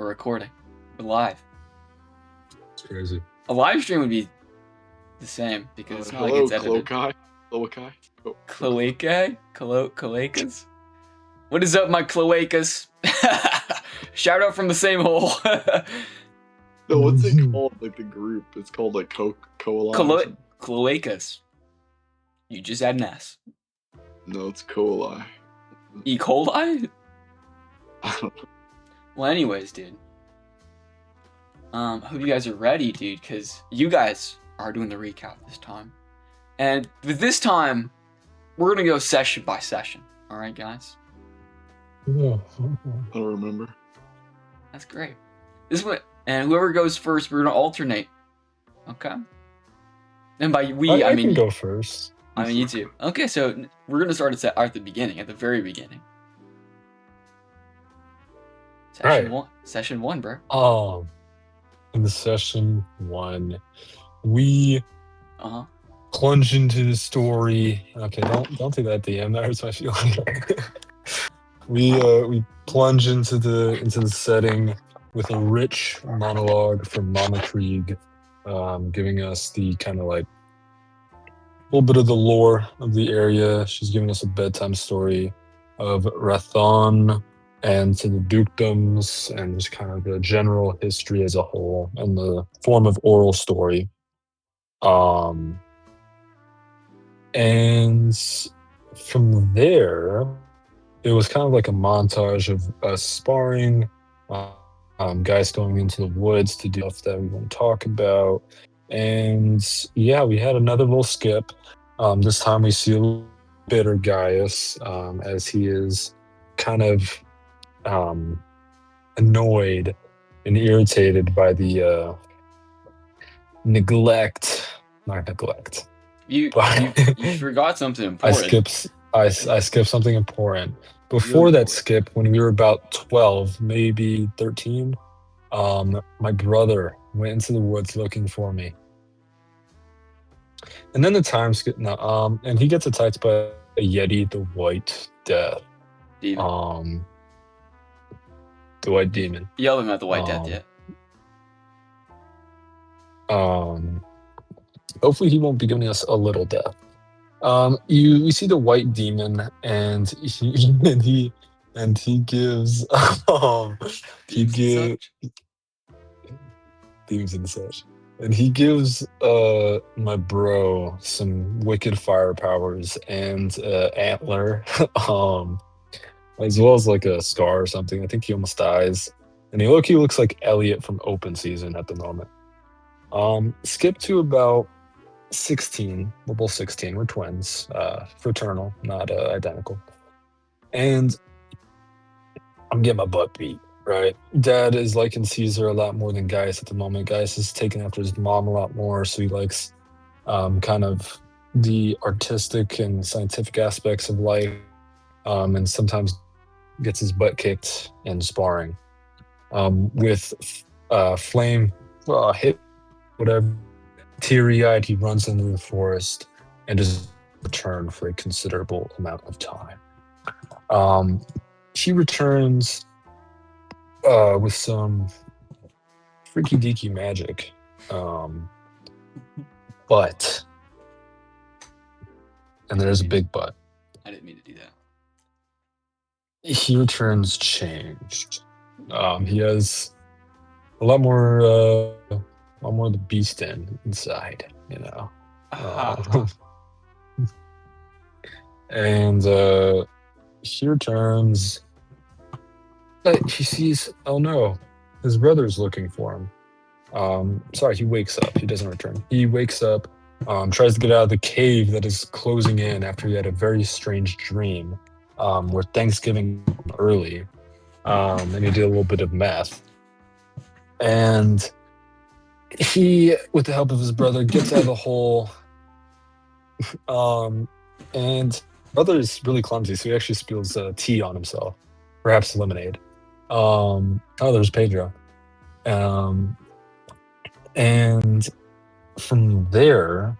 We're recording. We're live. It's crazy. A live stream would be the same because it's not like Hello, it's edited. Cloakai. Cloacas? What is up, my cloacas? Shout out from the same hole. No, what's it called? Like the group? It's called like Coali. Cloacas. You just add an S. No, it's Coali. E. coli? I don't know. Well, anyways, dude. Hope you guys are ready, dude, because you guys are doing the recap this time. And this time, we're going to go session by session. All right, guys? Yeah. I don't remember. That's great. This is what, and whoever goes first, we're going to alternate. Okay? And by we, I mean... can go first. I mean, you too. Okay, so we're going to start at the beginning, at the very beginning. Session one, bro. In the session 1, we plunge into the story. Okay, don't do that, DM. That hurts my feelings. We plunge into the setting with a rich monologue from Mama Krieg, giving us the kind of like a little bit of the lore of the area. She's giving us a bedtime story of Rathon and to the dukedoms and just kind of the general history as a whole in the form of oral story. And from there, it was kind of like a montage of us sparring, guys going into the woods to do stuff that we want to talk about. And yeah, we had another little skip. This time we see a little bitter Gaius, as he is kind of annoyed and irritated by the neglect. Not neglect. You forgot something important. I skipped something important. Before that skip, when we were about 12, maybe 13, my brother went into the woods looking for me. And then the time skip, and he gets attacked by a Yeti, the White Death. Demon. The White Demon. You haven't met the White Death yet. Hopefully he won't be giving us a little death. We see the White Demon, and he gives Demons and such. And he gives my bro some wicked fire powers and antler, as well as like a scar or something. I think he almost dies. And he looks like Elliot from Open Season at the moment. Skip to about 16. We're both 16. We're twins. Fraternal, not identical. And I'm getting my butt beat, right? Dad is liking Caesar a lot more than Gaius at the moment. Gaius is taking after his mom a lot more, so he likes kind of the artistic and scientific aspects of life, and sometimes gets his butt kicked in sparring. With Flame hit, whatever, teary-eyed, he runs into the forest and does return for a considerable amount of time. He returns with some freaky deaky magic, but, and there's a big but. I didn't mean to do that. He returns changed. He has a lot more of the beast inside, you know. And he returns. He sees, oh no, his brother's looking for him. Sorry, he wakes up. He doesn't return. He wakes up, tries to get out of the cave that is closing in after he had a very strange dream, where Thanksgiving early, and he did a little bit of math. And he, with the help of his brother, gets out of the hole. And brother is really clumsy, so he actually spills tea on himself, perhaps lemonade. There's Pedro. And from there,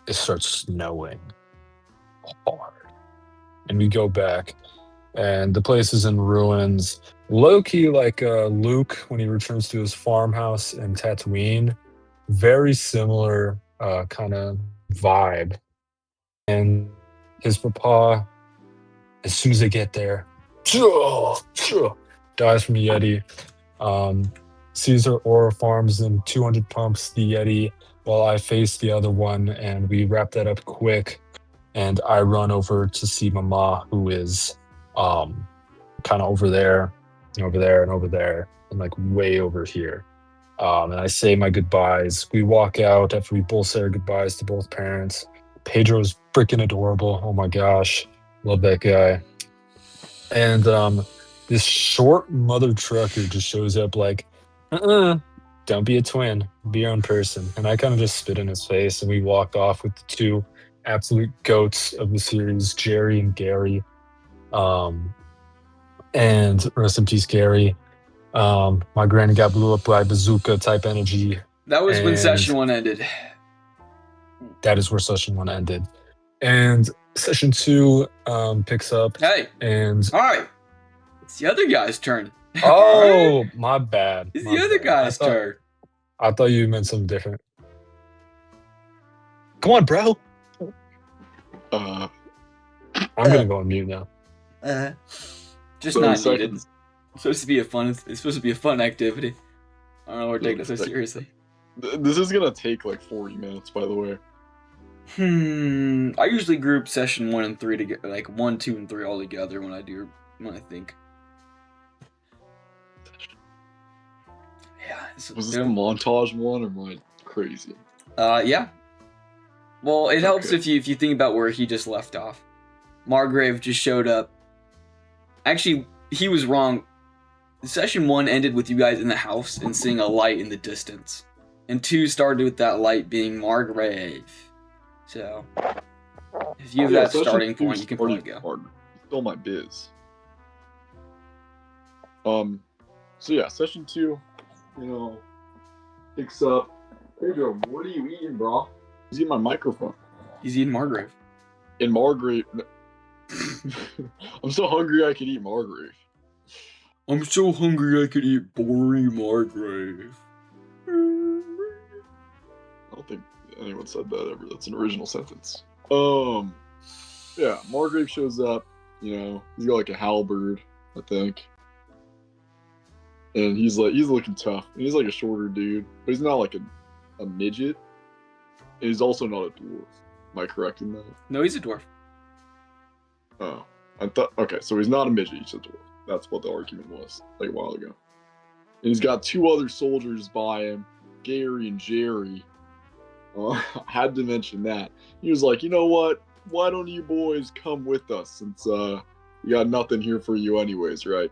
it starts snowing hard. And we go back, and the place is in ruins. low key like Luke when he returns to his farmhouse in Tatooine. Very similar kind of vibe. And his papa, as soon as they get there, dies from a Yeti. Caesar Aura farms them 200 pumps the Yeti while I face the other one, and we wrap that up quick. And I run over to see Mama, who is kind of over there, and over there, and over there, and like way over here. And I say my goodbyes. We walk out after we both say our goodbyes to both parents. Pedro's freaking adorable. Oh my gosh. Love that guy. And this short mother trucker just shows up like, don't be a twin, be your own person. And I kind of just spit in his face, and we walk off with the two absolute goats of the series, Jerry and Gary. And rest in peace, Gary. My granny got blew up by bazooka type energy. That was when And session 1 ended. that is where session 1 ended. And session 2 picks up. Hey, And all right, it's the other guy's turn. oh, my bad. It's my the other bad. guy's turn. I thought you meant something different. Come on, bro. Uh, I'm gonna go on mute now. Just 30 not needed. seconds. It's supposed to be a fun. It's supposed to be a fun activity. I don't know. We're taking it so seriously. This is gonna take like 40 minutes, by the way. I usually group session 1 and 3 together, like 1, 2, and 3 all together when I think. Yeah. Was this the montage one, or am I crazy? Yeah. Well, it helps Okay. if you think about where he just left off. Margrave just showed up. Actually, he was wrong. Session 1 ended with you guys in the house and seeing a light in the distance. And 2 started with that light being Margrave. So, if you have that session starting 2 point, you can probably started go. hard. Still my biz. So yeah, session 2, picks up. Pedro, what are you eating, bro? He's eating my microphone. He's eating Margrave. In Margrave. I'm so hungry I could eat Margrave. I'm so hungry I could eat boring Margrave. I don't think anyone said that ever. That's an original sentence. Yeah, Margrave shows up. He's got like a halberd, I think. And he's looking tough. And he's like a shorter dude, but he's not like a midget. And he's also not a dwarf. Am I correct in that? No, he's a dwarf. Oh, I thought. Okay, so he's not a midget. He's a dwarf. That's what the argument was like a while ago. And he's got 2 other soldiers by him, Gary and Jerry. I had to mention that. He was like, you know what? Why don't you boys come with us, since we got nothing here for you anyways, right?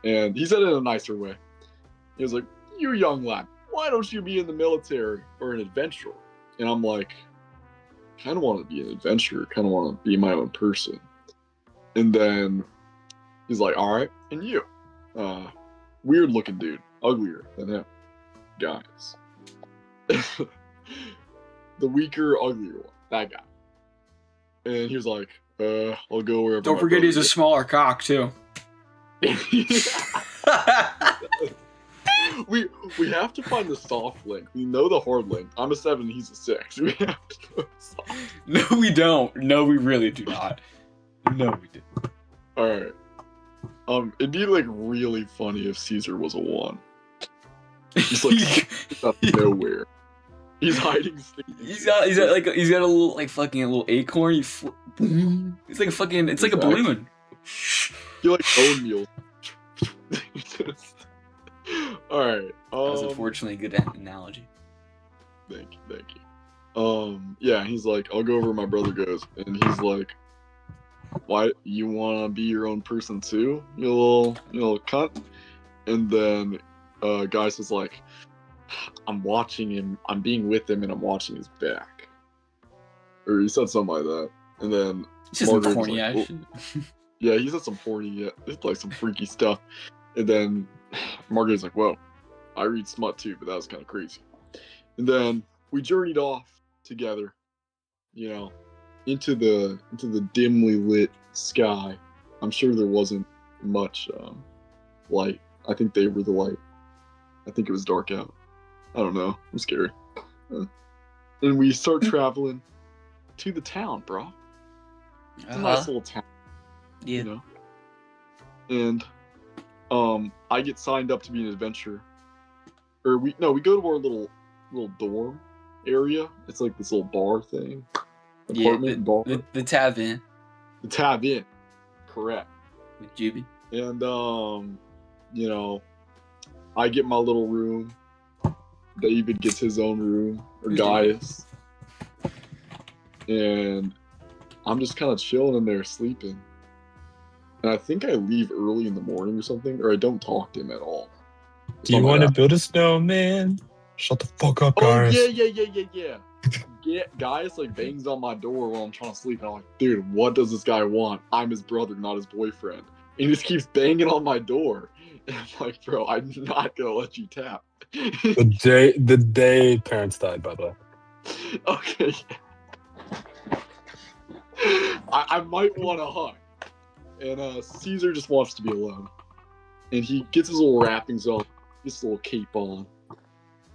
And he said it in a nicer way. He was like, you young lad, why don't you be in the military or an adventurer? And I'm like, kind of want to be an adventurer, kind of want to be my own person. And then he's like, all right, and you? Weird looking dude, uglier than him. Guys. The weaker, uglier one, that guy. And he was like, I'll go wherever. Don't forget he's a smaller cock, too. we have to find the soft link. We know the hard link. I'm a 7, he's a 6. We have to go soft. No, we don't. No, we really do not. No, we didn't. Alright. It'd be like really funny if Caesar was a 1. He's like out of nowhere. He's hiding. He's got a little like fucking a little acorn. It's like a fucking. It's like a balloon. You like bone meal. All right. That's unfortunately a good analogy. Thank you. Yeah, he's like, I'll go where my brother goes, and he's like, why you want to be your own person too, you little cunt? And then, guy says like, I'm watching him, I'm being with him, and I'm watching his back. Or he said something like that. And then It's just some Margaret was corny like, ass "Well," shit. yeah, he said some horny, like some freaky stuff. And then Margaret's like, whoa, I read smut too, but that was kind of crazy. And then we journeyed off together, into the dimly lit sky. I'm sure there wasn't much light. I think they were the light. I think it was dark out. I don't know. I'm scared. And we start traveling to the town, bro. It's a nice little town, Yeah. you know. And I get signed up to be an adventurer. Or we go to our little dorm area. It's like this little bar thing. Apartment bar. The tavern. The tavern. Correct. With Juby. And you know, I get my little room. David gets his own room, or Gaius. And I'm just kind of chilling in there sleeping. And I think I leave early in the morning or something, or I don't talk to him at all. Do you want to build a snowman? Shut the fuck up, guys. Oh, yeah. Gaius like bangs on my door while I'm trying to sleep. And I'm like, dude, what does this guy want? I'm his brother, not his boyfriend. And he just keeps banging on my door. And I'm like, bro, I'm not gonna let you tap. The day parents died, by the way. Okay. I might want to hug. And Caesar just wants to be alone. And he gets his little wrappings on, gets his little cape on,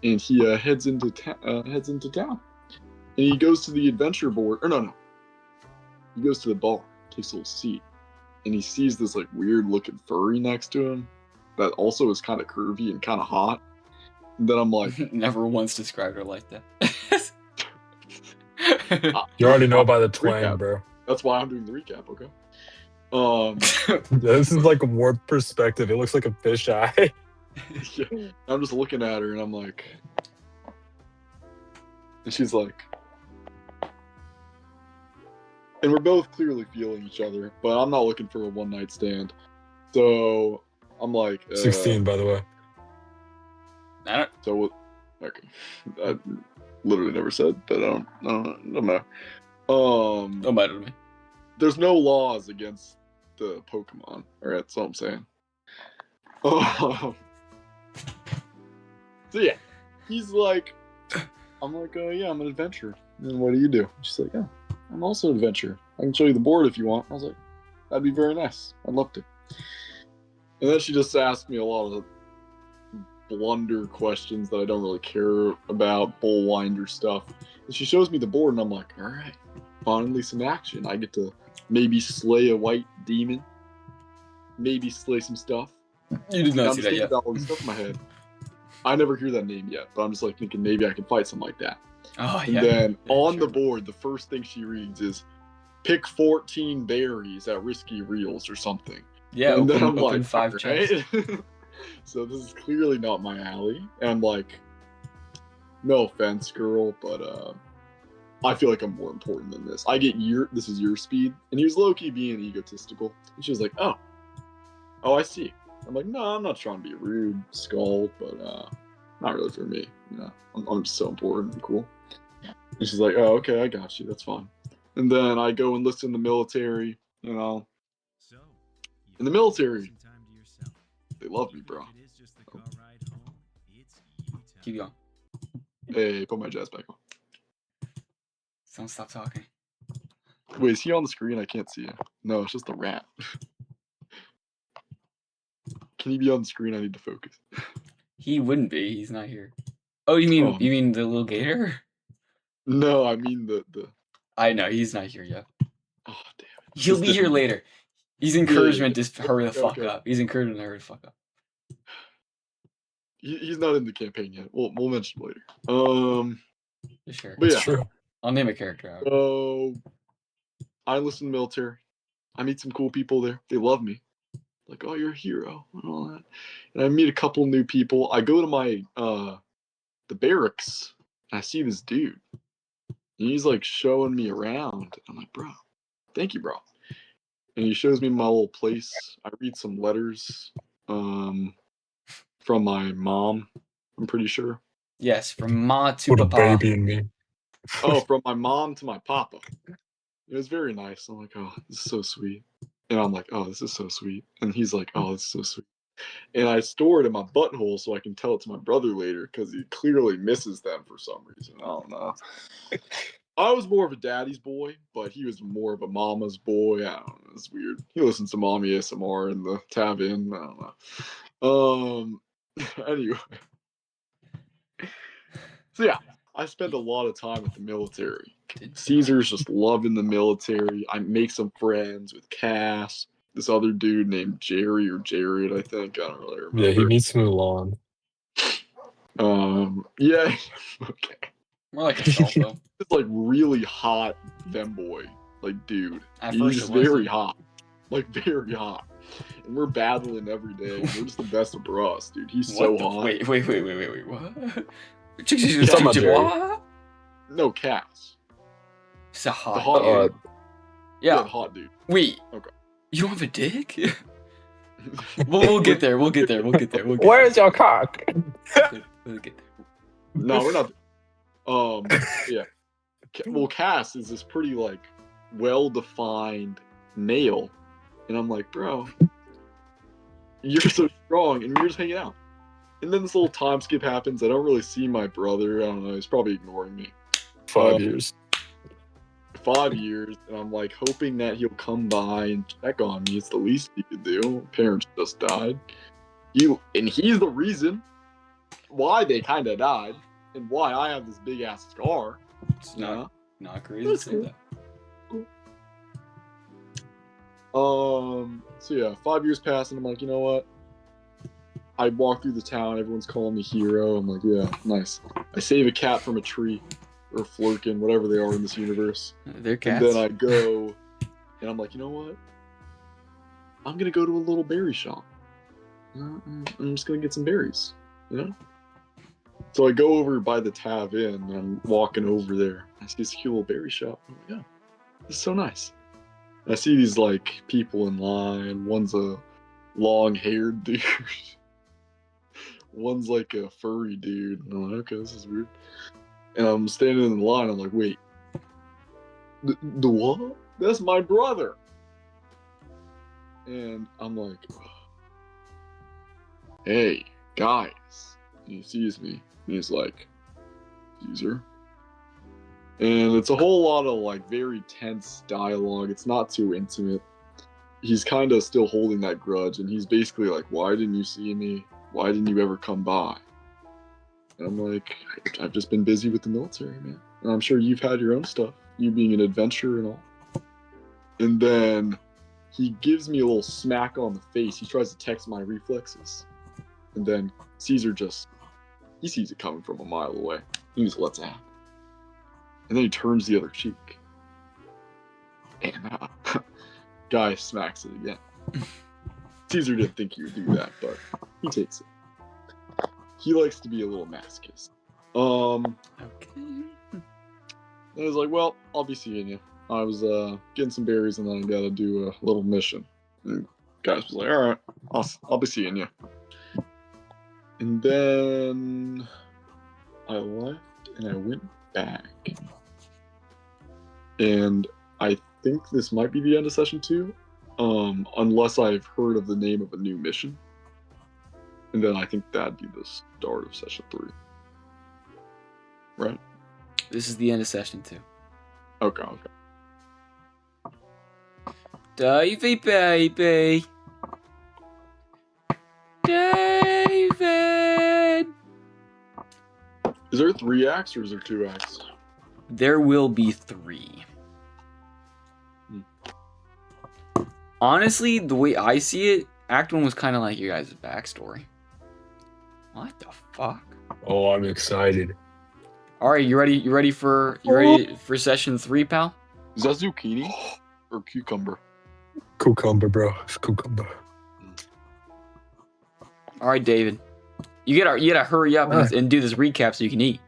and he heads into town. And he goes to the adventure board. Or no. He goes to the bar, takes a little seat, and he sees this like weird looking furry next to him that also is kind of curvy and kind of hot. And then I'm like, never once described her like that. You already know by the twang, recap. bro. That's why I'm doing the recap, okay? This is like a warped perspective. It looks like a fisheye. Yeah. I'm just looking at her and I'm like, and she's like, and we're both clearly feeling each other, but I'm not looking for a one night stand. So I'm like, 16, by the way. I don't. So okay, I literally never said, but I don't know. Don't matter to me. There's no laws against the Pokemon. All right, that's all I'm saying. So yeah, he's like, I'm like, yeah, I'm an adventurer. And what do you do? She's like, yeah, I'm also an adventurer. I can show you the board if you want. I was like, that'd be very nice. I'd love to. And then she just asked me a lot of blunder questions that I don't really care about, bullwinder stuff. And she shows me the board, and I'm like, all right, finally some action. I get to maybe slay a white demon, maybe slay some stuff. You did not I'm see just that yet. about all this stuff in my head. I never hear that name yet, but I'm just like thinking maybe I can fight something like that. Oh And yeah. then Yeah, on sure. the board, the first thing she reads is pick 14 berries at Risky Reels or something. Yeah. And then Open, I'm open like, 5 chests. right? So this is clearly not my alley. And I'm like, no offense, girl, but I feel like I'm more important than this. I get this is your speed. And he was low-key being egotistical. And she was like, oh, I see. I'm like, no, I'm not trying to be rude, Skull, but not really for me. You know, I'm just so important and cool. And she's like, oh, okay, I got you. That's fine. And then I go and listen to the military, you know. In the military, they love me, bro. Keep going. Hey, put my jazz back on. Don't stop talking. Wait, is he on the screen? I can't see him. No, it's just a rat. Can he be on the screen? I need to focus. He wouldn't be. He's not here. Oh, you mean the little gator? No, I mean the. I know he's not here yet. Oh damn it! He'll This be here didn't- later. He's encouragement to hurry the Okay, fuck okay. up. He's encouragement to hurry the fuck up. He's not in the campaign yet. We'll mention it later. Sure. But It's yeah. true. I'll name a character out. So I listen to military. I meet some cool people there. They love me. Like, oh, you're a hero and all that. And I meet a couple new people. I go to my the barracks and I see this dude. And he's like showing me around. I'm like, bro, thank you, bro. And he shows me my little place. I read some letters from my mom, I'm pretty sure. Yes, from Ma to Put a Papa. baby in me. Oh, from my mom to my papa. It was very nice. I'm like, oh, this is so sweet. And I'm like, oh, this is so sweet. And he's like, oh, this is so sweet. And I store it in my butthole so I can tell it to my brother later because he clearly misses them for some reason. I don't know. I was more of a daddy's boy, but he was more of a mama's boy. I don't know. It's weird. He listens to mommy ASMR in the tavern. I don't know. Anyway. So yeah, I spend a lot of time with the military. Caesar's just loving the military. I make some friends with Cass, this other dude named Jerry or Jared, I think. I don't really remember. Yeah, he meets Mulan. Yeah. Okay. More like himself though. It's like really hot femboy, like dude. At first He's it wasn't. very hot, like very hot, and we're battling every day. We're just the best of bros, dude. He's so hot. Wait, what? You're talking about Jerry. What? No, Cass. It's a hot. The hot Uh, dude. Yeah. The hot dude. Wait. Okay. You don't have a dick? we'll get there. We'll get there. Where's your cock? We'll get there. No, we're not. Yeah. Well, Cass is this pretty like well-defined male, and I'm like, bro, you're so strong, and we're just hanging out. And then this little time skip happens. I don't really see my brother. I don't know. He's probably ignoring me. 5 years. 5 years, and I'm like hoping that he'll come by and check on me. It's the least he could do. Parents just died. He's the reason why they kind of died, and why I have this big ass scar. It's Yeah. not crazy to That's say cool. that. So yeah, 5 years pass, and I'm like, you know what? I walk through the town. Everyone's calling me hero. I'm like, yeah, nice. I save a cat from a tree, or a flurkin, whatever they are in this universe. They're cats. And then I go, and I'm like, you know what? I'm gonna go to a little berry shop. I'm just gonna get some berries, you know? So I go over by the tavern, and I'm walking over there. I see this cute little berry shop. I'm like, yeah, this is so nice. And I see these like people in line. One's a long-haired dude. One's like a furry dude. And I'm like, okay, this is weird. And I'm standing in the line. I'm like, wait, the what? That's my brother. And I'm like, hey, guys. And he sees me. And he's like, Caesar. And it's a whole lot of like very tense dialogue. It's not too intimate. He's kind of still holding that grudge. And he's basically like, why didn't you see me? Why didn't you ever come by? And I'm like, I've just been busy with the military, man. And I'm sure you've had your own stuff, you being an adventurer and all. And then he gives me a little smack on the face. He tries to text my reflexes. And then Caesar he sees it coming from a mile away. He just lets it happen. And then he turns the other cheek. And guy smacks it again. Caesar didn't think he would do that, but he takes it. He likes to be a little masochist. Okay. And I was like, well, I'll be seeing you. I was getting some berries, and then I gotta do a little mission. And guys was like, all right, I'll be seeing you. And then I left, and I went back. And I think this might be the end of session 2, unless I've heard of the name of a new mission. And then I think that'd be the start of session 3. Right? This is the end of session 2. Okay. Davey, baby. David. Is there 3 acts or is there 2 acts? There will be 3. Honestly, the way I see it, Act 1 was kind of like your guys' backstory. What the fuck? Oh, I'm excited. All right, you ready for session 3, pal? Is that zucchini or cucumber? Cucumber, bro. It's cucumber. All right, David. You gotta hurry up and do this recap so you can eat.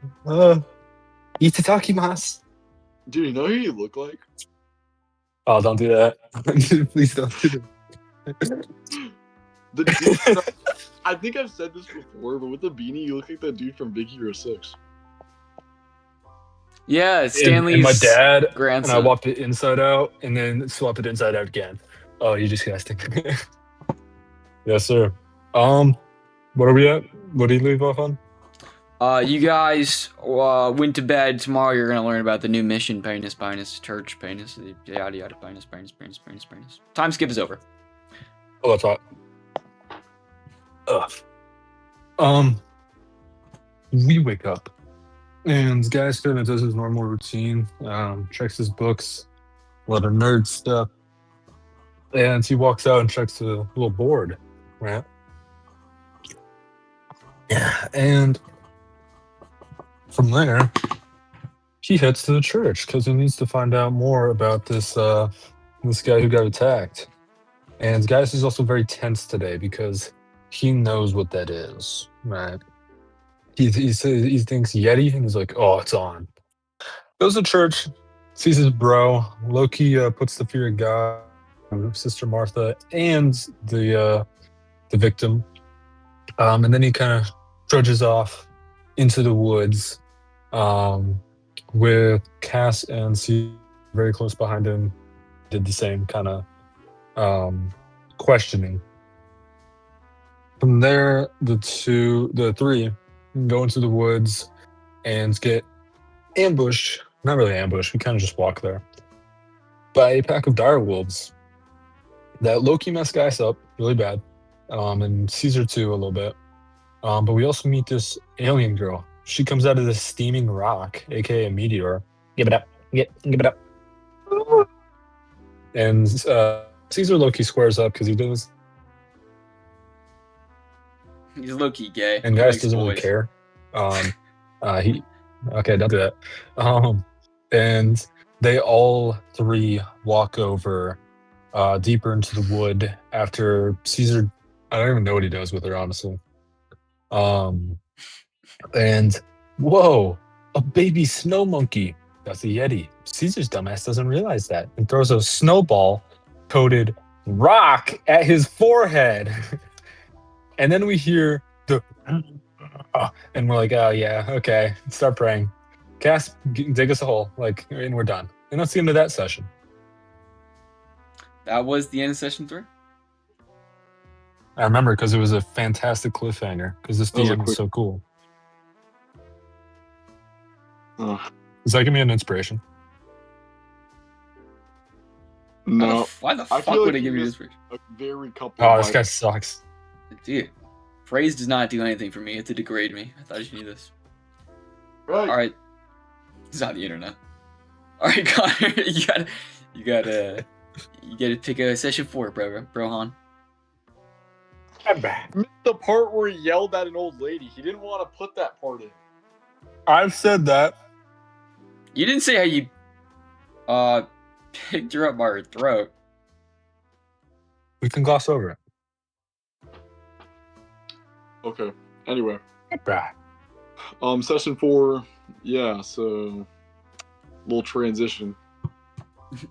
Itadakimasu. Do you know who you look like? Oh, don't do that. Please don't do that. The dude, I think I've said this before, but with the beanie, you look like that dude from Big Hero 6. Yeah, Stanley's and my dad, grandson. and I whopped it inside out, and then swap it inside out again. Oh, you just casting. Yes, sir. What are we at? What do you leave off on? You guys went to bed. Tomorrow you're gonna learn about the new mission, Penis, church, Penis, yada yada, Penis. Time skip is over. Oh, that's hot. Ugh. We wake up, and Guy's kind of does his normal routine. Checks his books, a lot of nerd stuff, and he walks out and checks the little board, right? Yeah, and from there, he heads to the church because he needs to find out more about this guy who got attacked. And Gaius is also very tense today because he knows what that is, right? He says he thinks Yeti, and he's like, "Oh, it's on." Goes to church, sees his bro. Loki puts the fear of God, on Sister Martha, and the victim. And then he kind of trudges off into the woods, with Cass and C very close behind him. Did the same kind of questioning. From there, the three go into the woods and get ambushed. Not really ambushed. We kind of just walk there by a pack of dire wolves that Loki messed guys up really bad, and Caesar too a little bit. But we also meet this alien girl. She comes out of this steaming rock, aka a meteor. Give it up. Give it up. And Caesar Loki squares up because he does, He's low-key gay. and He Gaius likes doesn't really boys. care. He okay, don't do that. And they all three walk over deeper into the wood after Caesar. I don't even know what he does with her, honestly. And whoa, a baby snow monkey. That's a Yeti. Caesar's dumbass doesn't realize that and throws a snowball coated rock at his forehead. And then we hear the and we're like, oh yeah, okay, start praying. Cass, dig us a hole, like, and we're done. And that's the end of that session. That was the end of session 3. I remember because it was a fantastic cliffhanger because this That was a DM is quick- so cool. Ugh. Does that give me an inspiration? No, Why the I fuck feel would like it give you you missed- this? a very couple. Oh, of this my- guy sucks. Dude, praise does not do anything for me. It to degrade me. I thought you knew this. Right. All right, it's on the internet. All right, Connor, you gotta pick a session 4, bro Han. Missed the part where he yelled at an old lady. He didn't want to put that part in. I've said that. You didn't say how you picked her up by her throat. We can gloss over it. Okay. Anyway, Bruh. session 4. Yeah. So, little transition.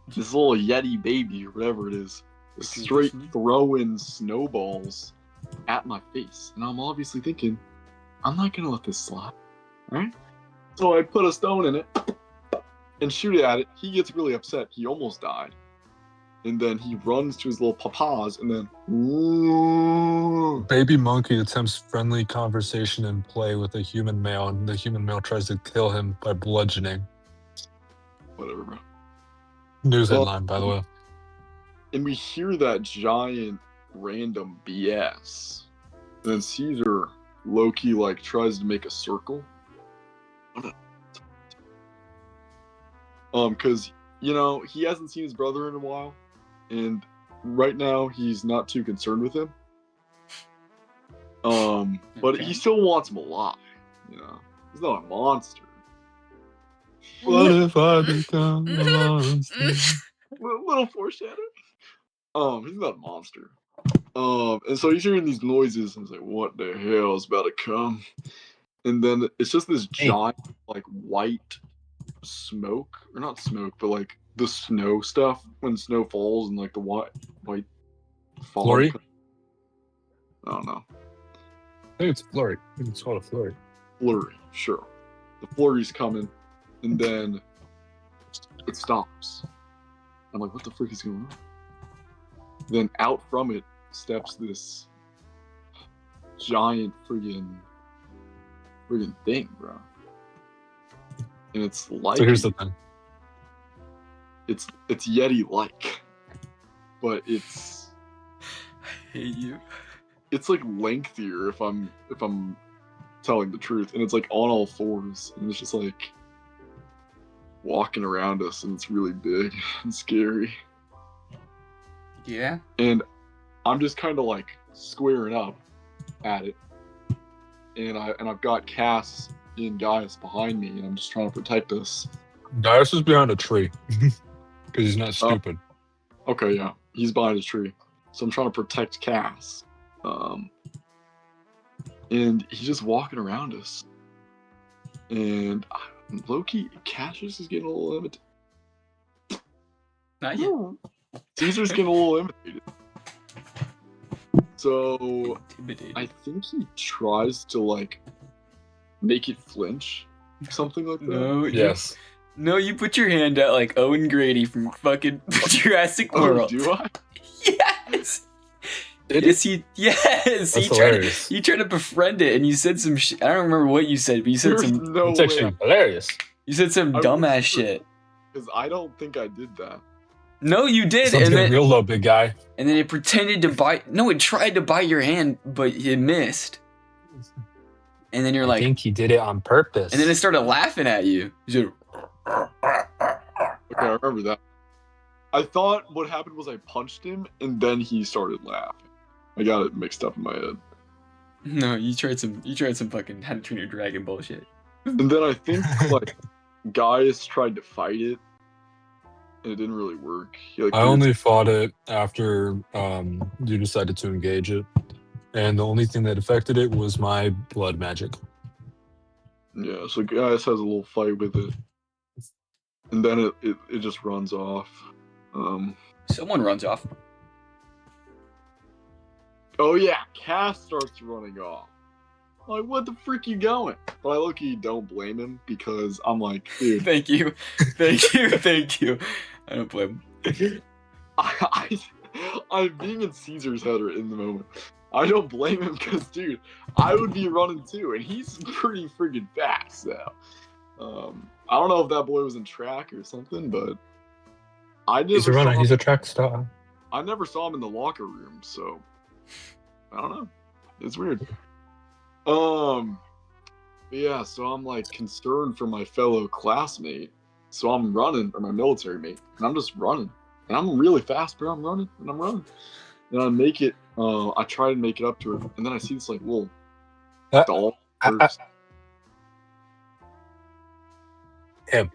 This little Yeti baby or whatever it is, is straight throwing snowballs at my face, and I'm obviously thinking, I'm not gonna let this slide, right? So I put a stone in it and shoot it at it. He gets really upset. He almost died, and then he runs to his little papas, and then Baby monkey attempts friendly conversation and play with a human male, and the human male tries to kill him by bludgeoning. whatever, bro. News Well- headline, by the way. And we hear that giant random BS. And then Caesar low-key like tries to make a circle. Cause he hasn't seen his brother in a while, and right now he's not too concerned with him. But Okay. he still wants him alive. He's not a monster. What if I become a monster? Little foreshadowing. He's not a monster. And so he's hearing these noises, and he's like, "What the hell is about to come?" And then it's just this giant, like, white smoke, or not smoke, but like the snow stuff when snow falls and like the white fog. Flurry? I don't know. I think it's flurry. I think it's called a flurry. Flurry, sure. The flurry's coming, and then it stops. I'm like, what the frick is going on? Then out from it steps this giant friggin' friggin' thing, bro. And it's like So here's the thing. it's Yeti-like, but it's I hate you. like lengthier if I'm telling the truth, and it's like on all fours, and it's just like walking around us, and it's really big and scary. Yeah. And I'm just kind of like squaring up at it, and I've got Cass and Gaius behind me, and I'm just trying to protect us. Darius is behind a tree because he's not stupid. Okay, yeah, he's behind a tree, so I'm trying to protect Cass. And he's just walking around us, and low-key, Cassius is getting a little imitated. Not yet. Caesar's getting a little imitated. So Intimidated. I think he tries to like make it flinch, something like that. No, Yes. No, you put your hand out like Owen Grady from fucking Jurassic Oh, World. do I? Yes. Did Yes. That's He hilarious. tried to befriend it, and you said some shit. I don't remember what you said, but you said There's some. no It's way. actually hilarious. You said some I dumbass wish- shit. Because I don't think I did that. No, you did, Sounds and getting then real low, big guy. it pretended to bite. No, it tried to bite your hand, but it missed. And then you're I like, think he did it on purpose. and then it started laughing at you. You said, Okay, I remember that. I thought what happened was I punched him, and then he started laughing. I got it mixed up in my head. no, you tried some fucking How to Train Your Dragon bullshit. And then I think like Gaius tried to fight it, and it didn't really work. He, like, I only fought it after you decided to engage it, and the only thing that affected it was my blood magic. Yeah, so Gaius has a little fight with it, and then it just runs off. Someone runs off. Oh yeah, Cass starts running off. I'm like, what the frick you going? But I low-key don't blame him because I'm like, dude, Thank you. I don't blame him. I'm being in Caesar's head in the moment. I don't blame him because, dude, I would be running too, and he's pretty friggin' fast. So, I don't know if that boy was in track or something, but I never He's a runner. saw He's him, a track star. I never saw him in the locker room, so I don't know. It's weird. Yeah, so I'm like concerned for my fellow classmate. So I'm running, or my military mate, and I'm just running. And I'm really fast, bro. I'm running, and I'm running. And I make it, I try to make it up to her, and then I see this like little doll first. Him.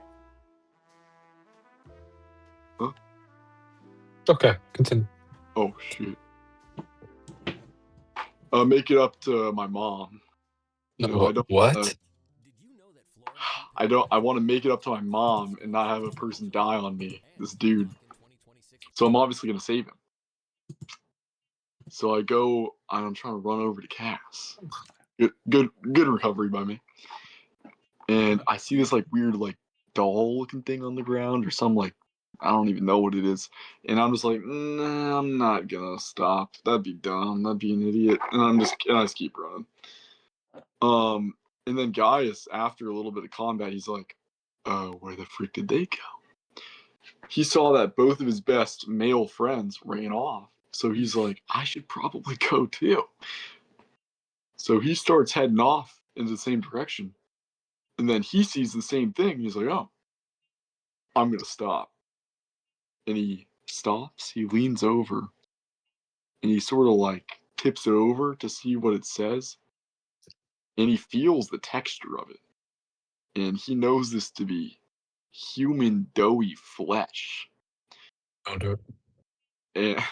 Huh? Okay, continue. Oh, shoot. Make it up to my mom. You know, I don't What? I want to make it up to my mom and not have a person die on me, this dude. So I'm obviously gonna save him. So I go and I'm trying to run over to Cass. Good recovery by me. And I see this like weird like doll looking thing on the ground or some like I don't even know what it is. And I'm just like, nah, I'm not gonna stop. That'd be dumb. That'd be an idiot. And I just keep running. And then Gaius, after a little bit of combat, he's like, where the freak did they go? He saw that both of his best male friends ran off. So he's like, I should probably go too. So he starts heading off in the same direction. And then he sees the same thing. He's like, oh, I'm going to stop. And he stops, he leans over, and he sort of like tips it over to see what it says. And he feels the texture of it. And he knows this to be human doughy flesh. Don't do it. And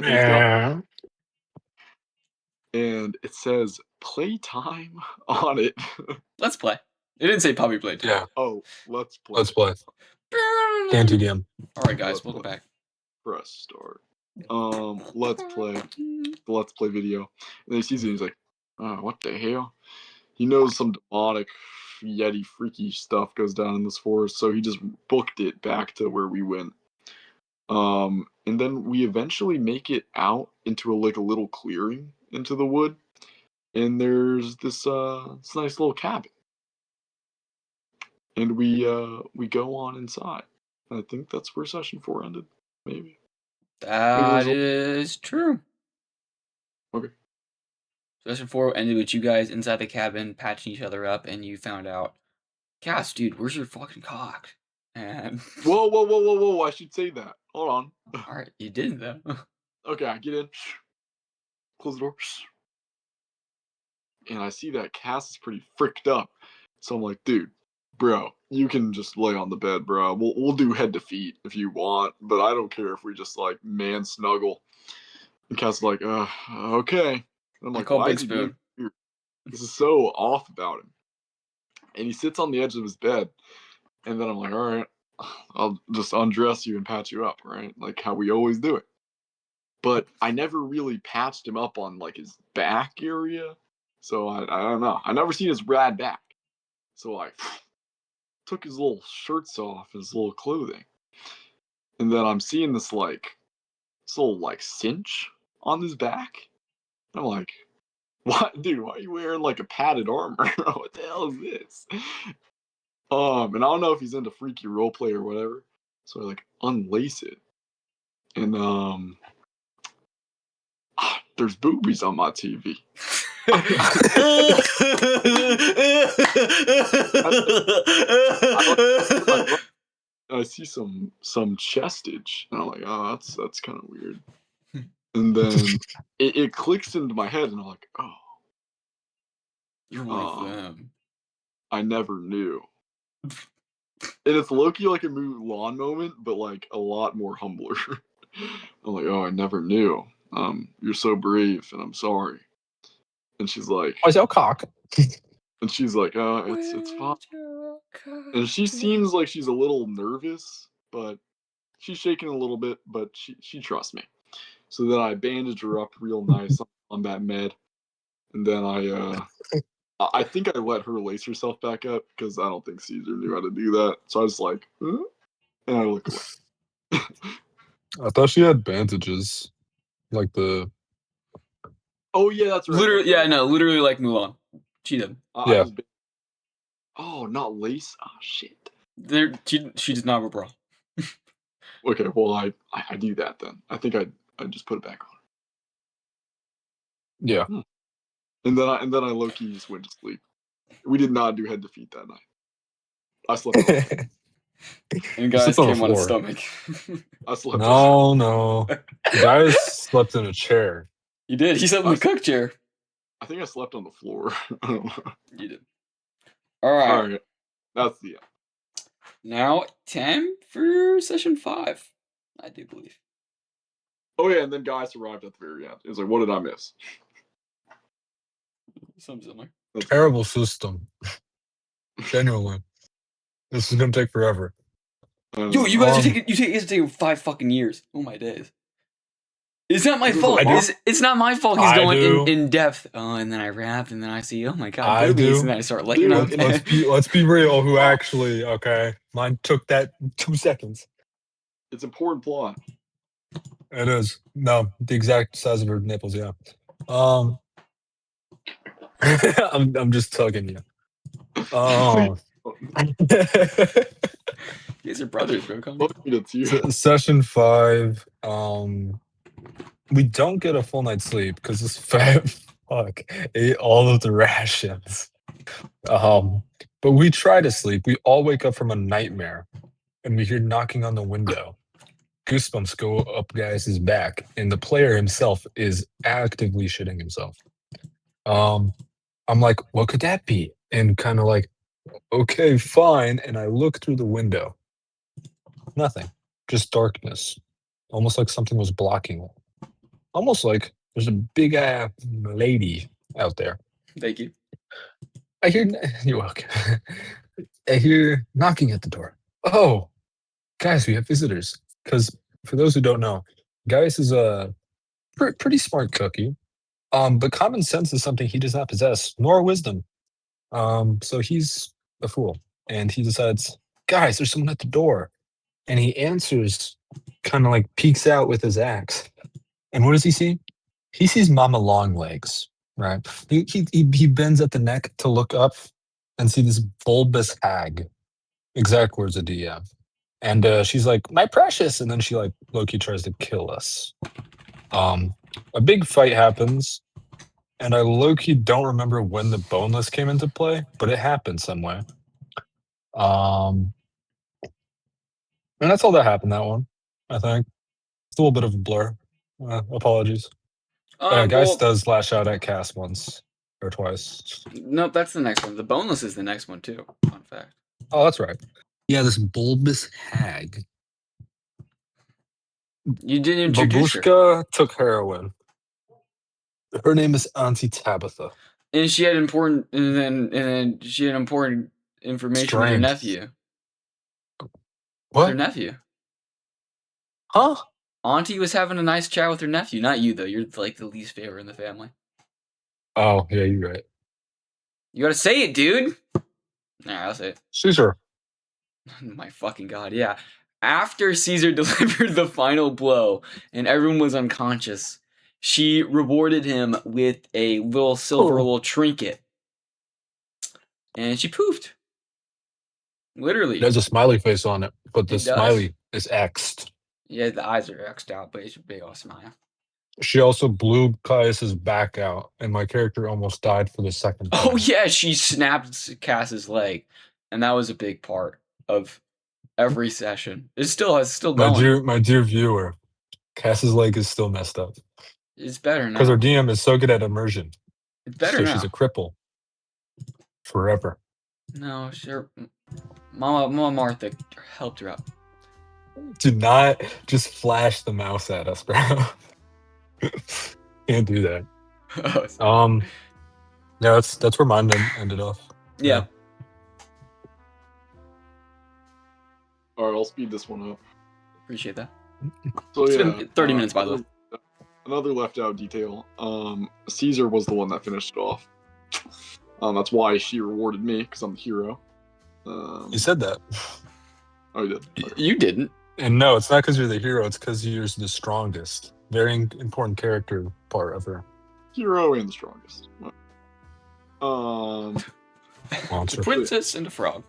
Yeah. and it says playtime on it. Let's play. It didn't say puppy play. Yeah. Oh, let's play. Let's play. Can't TDM. All right, guys, Let's welcome play. back. Press start. Let's play. The let's play video. And then he sees it and he's like, oh, what the hell? He knows some demonic Yeti freaky stuff goes down in this forest, so he just booked it back to where we went. And then we eventually make it out into a little clearing into the wood. and there's this nice little cabin, and we go on inside. I think that's where session 4 ended. Maybe. That is true. Okay. Session 4 ended with you guys inside the cabin patching each other up, and you found out, Cass, dude, where's your fucking cock? And Whoa! I should say that. Hold on. all right, you didn't though. Okay, I get in. Close the door. And I see that Cass is pretty fricked up. So I'm like, dude, bro, you can just lay on the bed, bro. We'll do head to feet if you want, but I don't care if we just like man snuggle. And Cass is like, okay. And I'm like, call why Big is he doing Spoon. here? This is so off about him. And he sits on the edge of his bed, and then I'm like, all right, I'll just undress you and patch you up, right? Like how we always do it. But I never really patched him up on like his back area. So I don't know. I never seen his rad back. So I took his little shirts off, his little clothing. And then I'm seeing this little like cinch on his back. And I'm like, what, dude, why are you wearing like a padded armor? What the hell is this? And I don't know if he's into freaky roleplay or whatever. So I like unlace it. And there's boobies on my TV. I see some chestage, and I'm like, oh, that's kind of weird. And then it clicks into my head, and I'm like, oh, You're one of them. I never knew. And it's low-key like a Mulan moment, but like a lot more humbler. I'm like, oh, I never knew. You're so brave, and I'm sorry. And she's like, Where's your cock? and she's like, it's fine. And she seems like she's a little nervous, but she's shaking a little bit, but she trusts me. So then I bandage her up real nice on that med, and then I think I let her lace herself back up because I don't think Caesar knew how to do that. So I was like, huh? And I look away. I thought she had bandages, like the. Oh yeah, that's right. Literally, yeah, no, literally like Mulan. She did. Yeah. Oh, not lace. Oh shit. She does not have a bra. Okay, well I do that then. I think I just put it back on. Yeah. And then I low key just went to sleep. We did not do head to feet that night. I slept. And guys slept on came the on his floor. stomach. I slept. No. Guys slept in a chair. You did. He slept in the cook chair. I think I slept on the floor. I don't know. You did. All right. That's the end. Now time for session 5, I do believe. Oh yeah, and then guys arrived at the very end. It was like, what did I miss? Something similar. Terrible system. Genuinely. This is gonna take forever. Yo, you guys are taking. You take 5 fucking years. Oh my days. It's not my fault. It's not my fault. He's going in depth. Oh, and then I rap, and then I see. Oh my god, boobies, and then I start licking up. Let's be real. Who actually? Okay, mine took that 2 seconds. It's important plot. It is. No, the exact size of her nipples. Yeah. I'm just tugging you. Oh. You guys are brothers, bro. Come on. Session 5. We don't get a full night's sleep because this fat fuck ate all of the rations. But we try to sleep. We all wake up from a nightmare, and we hear knocking on the window. Goosebumps go up guys' back, and the player himself is actively shitting himself. I'm like, what could that be? And kind of like, okay, fine. And I look through the window. Nothing. Just darkness. Almost like something was blocking it. Almost like there's a big ass lady out there. Thank you. You're welcome. I hear knocking at the door. Oh, guys, we have visitors. Because for those who don't know, Gaius is a pretty smart cookie. But common sense is something he does not possess, nor wisdom. So he's a fool. And he decides, guys, there's someone at the door. And he answers, kind of like peeks out with his axe. And what does he see? He sees Mama Longlegs Right. He bends at the neck to look up and see this bulbous hag. Exact words of DM. And she's like, "My precious," and then she like Loki tries to kill us. A big fight happens, and I Loki don't remember when the boneless came into play, but it happened somewhere. And that's all that happened that one, I think. It's a little bit of a blur. Apologies. Geist Well, does lash out at Cass once or twice. nope, that's the next one. The boneless is the next one too. Fun fact. Oh, that's right. Yeah, this bulbous hag. You didn't introduce her, Babushka took heroin. Her name is Auntie Tabitha. and she had important, and then she had important information with her Strength. nephew. What? Her nephew. Huh? Auntie was having a nice chat with her nephew. Not you though. You're like the least favorite in the family. Oh, yeah, you're right. You gotta say it, dude. Alright, I'll say it. Caesar. My fucking god, yeah. After Caesar delivered the final blow and everyone was unconscious, she rewarded him with a little silver little trinket. And she poofed. Literally. There's a smiley face on it, but the It does. smiley is X'd. Yeah, the eyes are X'd out, but it's a big old smile. She also blew Caius's back out, and my character almost died for the second time. Oh yeah, she snapped Cass's leg. And that was a big part of every session. It's still going. My dear viewer, Cass's leg is still messed up. It's better now. Because our DM is so good at immersion. It's better so now. She's a cripple. Forever. No, sure. Mama Martha helped her out. Do not just flash the mouse at us, bro. Can't do that. Yeah, that's where mine ended off. Yeah. All right, I'll speed this one up. Appreciate that. So It's yeah, been 30 minutes, by the way. Another left out detail. Caesar was the one that finished it off. That's why she rewarded me, because I'm the hero. You said that. Oh, you did. Okay. You didn't. And no, it's not because you're the hero. It's because you're the strongest. Very important character part of her. Hero and the strongest. Monster. The princess and the frog.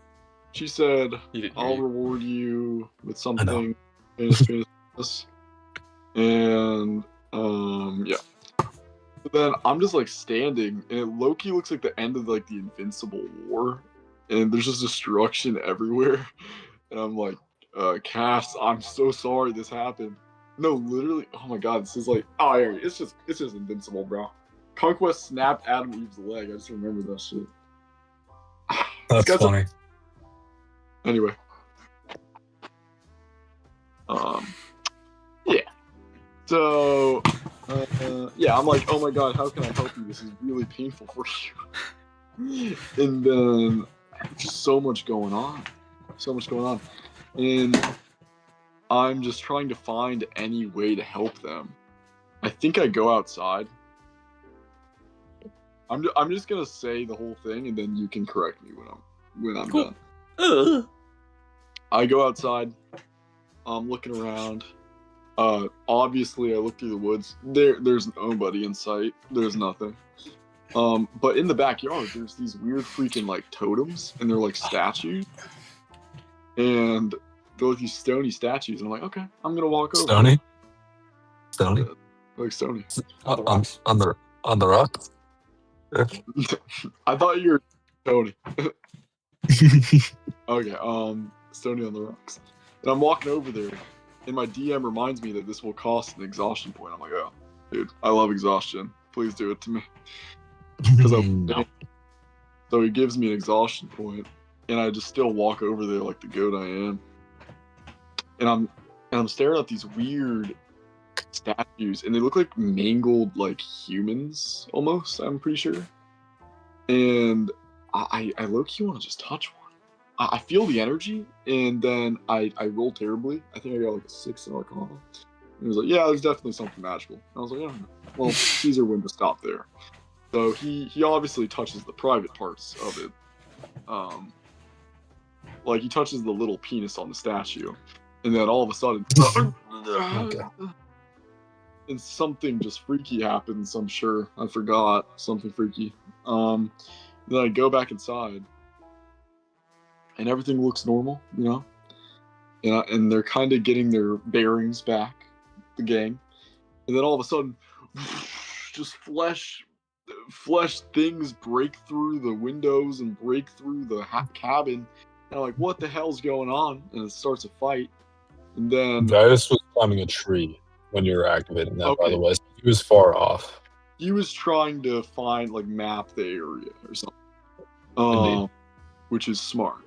She said, "I'll reward you with something." And yeah. But then I'm just like standing, and it low-key looks like the end of like the Invincible War, and there's just destruction everywhere. And I'm like, Cass, I'm so sorry this happened. No, literally, oh my god, this is like, it's just Invincible, bro. Conquest snapped Adam Eve's leg. I just remember that shit. That's funny. Anyway. Yeah. So, yeah, I'm like, oh my god, how can I help you? This is really painful for you. And then, just so much going on. And I'm just trying to find any way to help them. I think I go outside. I'm just gonna say the whole thing, and then you can correct me when I'm Cool. done. I go outside. I'm looking around. Obviously, I look through the woods. There's nobody in sight. There's nothing. But in the backyard, there's these weird freaking like totems, and they're like statues. And they're like these stony statues, and I'm like, okay, I'm gonna walk over. Stony. Like stony. On the rocks. On the rocks. I thought you were Tony. Okay, stony on the rocks. And I'm walking over there, and my DM reminds me that this will cost an exhaustion point. I'm like, oh, dude, I love exhaustion. Please do it to me. Because So he gives me an exhaustion point, and I just still walk over there like the goat I am. And I'm staring at these weird statues, and they look like mangled like humans almost, I'm pretty sure. And I low-key want to just touch one. I feel the energy, and then I roll terribly. I think I got like a 6 in Arcana. And he was like, yeah, there's definitely something magical. And I was like, oh, well, Caesar wouldn't have stopped there. So he obviously touches the private parts of it. Like he touches the little penis on the statue. And then all of a sudden, and something just freaky happens. I'm sure I forgot something freaky. Then I go back inside, and everything looks normal, you know. And they're kind of getting their bearings back, the gang. And then all of a sudden, just flesh things break through the windows and break through the cabin. And I'm like, what the hell's going on? And it starts a fight. And then Gaius was climbing a tree when you were activating that, by Okay. the way. So he was far off. he was trying to find, like, map the area or something, Indeed. which is smart.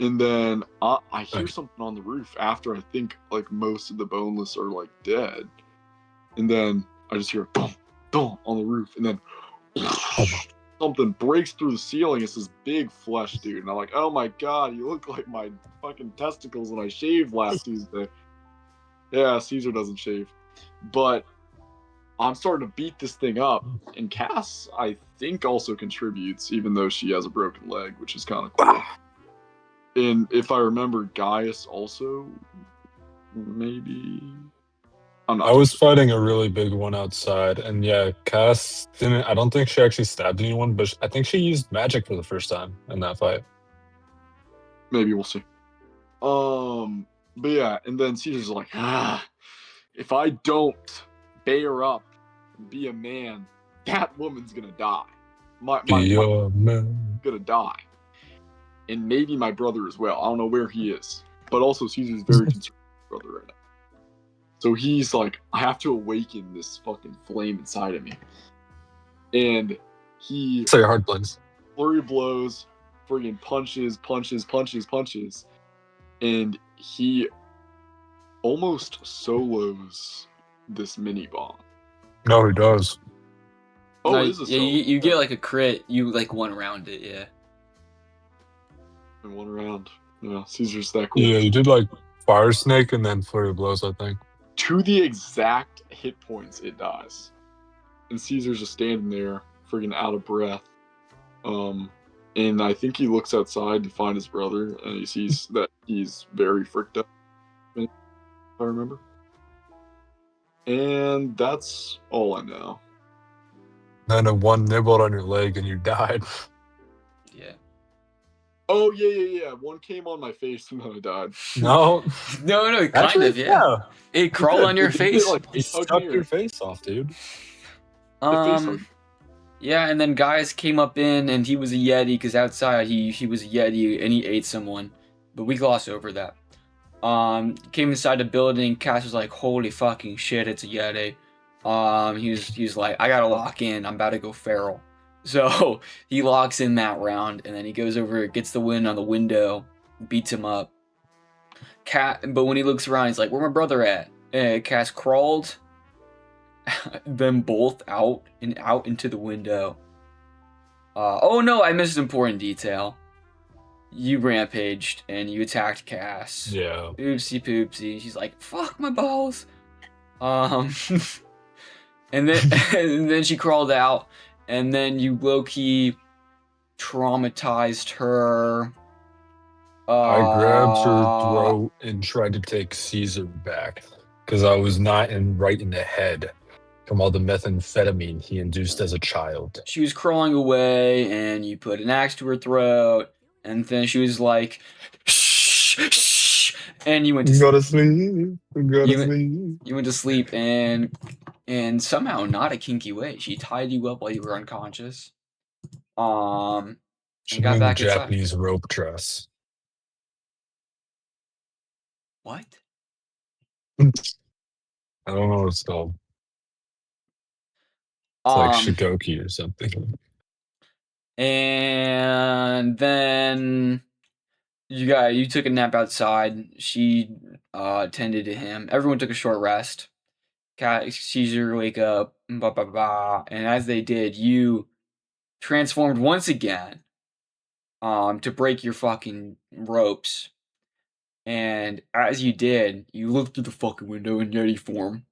And then I hear Okay. something on the roof after I think, like, most of the boneless are, like, dead. And then I just hear boom, boom on the roof, and then something breaks through the ceiling. It's this big flesh dude, and I'm like, oh my god, you look like my fucking testicles when I shaved last Tuesday. Yeah, Caesar doesn't shave. But I'm starting to beat this thing up, and Cass, I think, also contributes, even though she has a broken leg, which is kind of cool. And if I remember, Gaius also, maybe. I'm not. I was fighting a really big one outside, and yeah, Cass didn't. I don't think she actually stabbed anyone, but I think she used magic for the first time in that fight. Maybe we'll see. But yeah, and then Caesar's like, if I don't bear up and be a man, that woman's gonna die. My Be a man. gonna die. And maybe my brother as well. I don't know where he is. But also Caesar's very concerned with his brother right now. So he's like, I have to awaken this fucking flame inside of me. And he Say your hard plays. flurry blows, friggin' punches. And he almost solos this mini bomb. No, he does. Oh, No, it is a yeah, solo. you get like a crit. You like one round it, yeah. In one round. Yeah, Caesar's that cool. Yeah, you did like Fire Snake and then Flurry of Blows, I think. To the exact hit points, it dies. And Caesar's just standing there, friggin' out of breath. And I think he looks outside to find his brother, and he sees that he's very fricked up, if I remember. And that's all I know. Then a one nibbled on your leg and you died. Yeah. Oh, yeah. One came on my face and then I died. No, No, kind actually, of, yeah. It crawled on your It did, face. like, He hug stuck me your or- face off, dude. the face hug. Yeah, and then guys came up in, and he was a Yeti, because outside he was a Yeti, and he ate someone. But we glossed over that. Came inside the building, Cass was like, holy fucking shit, it's a Yeti. He was like, I gotta lock in, I'm about to go feral. So, he locks in that round, and then he goes over, gets the win on the window, beats him up. But when he looks around, he's like, where my brother at? Cass crawled them both out into the window. Oh no, I missed an important detail. You rampaged and you attacked Cass. Yeah. Oopsie poopsie. She's like, fuck my balls. And then and then she crawled out, and then you low-key traumatized her. I grabbed her throat and tried to take Caesar back because I was not right in the head from all the methamphetamine he induced as a child. She was crawling away, and you put an axe to her throat, and then she was like, shh, shh, and you went to Go to sleep. Go to You- sleep. You went to sleep, and somehow not a kinky way. She tied you up while you were unconscious. She got made back the inside. Japanese rope dress. What? I don't know what it's called. It's like Shigoki or something. And then you took a nap outside. She tended to him. Everyone took a short rest. Caesar wake up, and as they did, you transformed once again to break your fucking ropes. And as you did, you looked through the fucking window in Yeti form.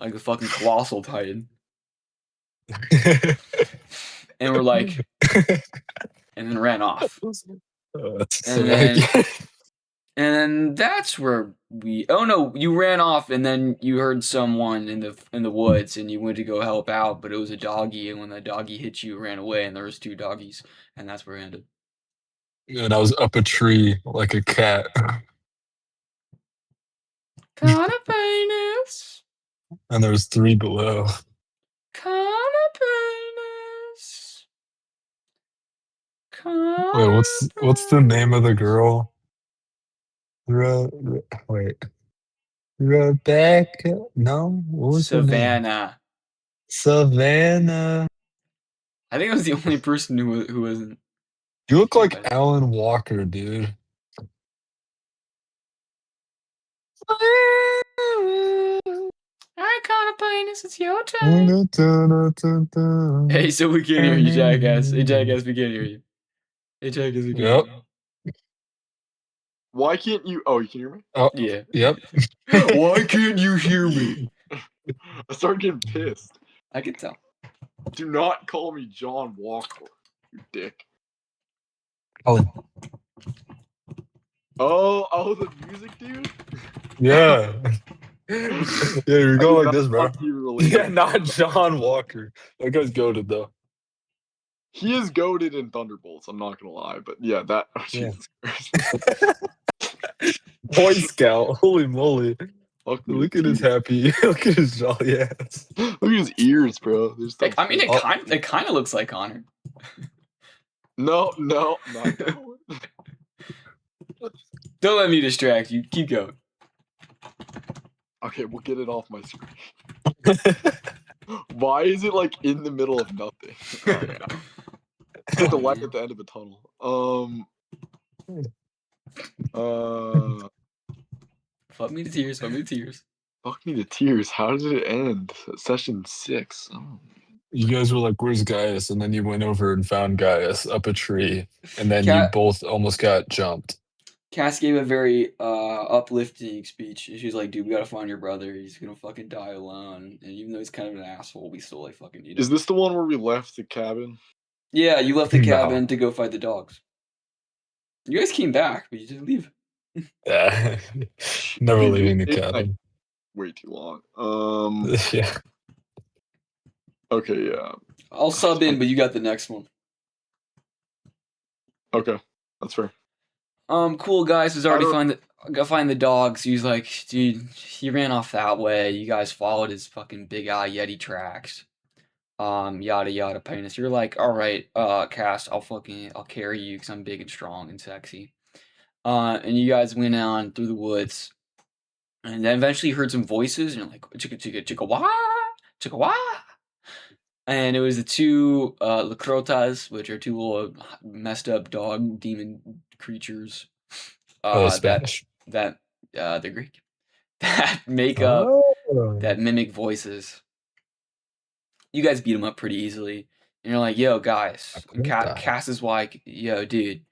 Like a fucking colossal titan. And we're like, and then ran off. That's And then- sick. And that's where we. Oh no, you ran off, and then you heard someone in the woods, and you went to go help out, but it was a doggy, and when the doggy hit you, it ran away, and there was 2 doggies, and that's where it ended. And I was up a tree like a cat. Kind of penis. And there was 3 below. Kind of penis. Wait, what's the name of the girl? Wait. Rebecca? No? What was her name? Savannah. Savannah. I think I was the only person who wasn't. You look like But- Alan Walker, dude. I kind of penis. It's your turn. Hey, so we can't hear you, jackass. Hey, jackass, we can't hear you. Hey, jackass, we can't Yep. hear you. Why can't you? Oh, you can hear me? Oh, Yeah. yep. Why can't you hear me? I started getting pissed. I can tell. Do not call me John Walker, you dick. Colin. Oh, the music dude? Yeah. Yeah, you're going like this, bro. Related. Yeah, not John Walker. That guy's goated though. He is goaded in Thunderbolts, I'm not gonna lie, but yeah, that Yeah. Jesus Christ. Boy Scout. Holy moly. Fuck me Look to at his tears. happy. Look at his jolly ass. Look at his ears, bro. There's Like, I mean, it, it kind of looks like Connor. no, not that one. Don't let me distract you. Keep going. Okay, we'll get it off my screen. Why is it like in the middle of nothing? Oh, yeah. It's like the light at the end of a tunnel. Fuck me to tears. Fuck me to tears. Fuck me to tears. How did it end? Session 6. Oh. You guys were like, "Where's Gaius?" And then you went over and found Gaius up a tree, and then you both almost got jumped. Cass gave a very uplifting speech. She's like, "Dude, we gotta find your brother. He's gonna fucking die alone. And even though he's kind of an asshole, we still like fucking need him." Is this the one where we left the cabin? Yeah, you left the No. cabin to go fight the dogs. You guys came back, but you didn't leave. Yeah. Never Dude, leaving the it's, like, cabin. way too long. Yeah. Okay, yeah. I'll sub in, but you got the next one. Okay, that's fair. Cool guys was already I don't- find the dogs. He's like, dude, he ran off that way. You guys followed his fucking big eye Yeti tracks. Yada yada penis. You're like, all right, Cass, I'll carry you because I'm big and strong and sexy. And you guys went on through the woods, and then eventually you heard some voices, and you're like, chicka chicka chicka wah, and it was the 2 Lacrotas, which are 2 little messed up dog demon creatures. Spanish. They're Greek. That make up that mimic voices. You guys beat them up pretty easily. And you're like, yo, guys. And Cass is like, yo, dude,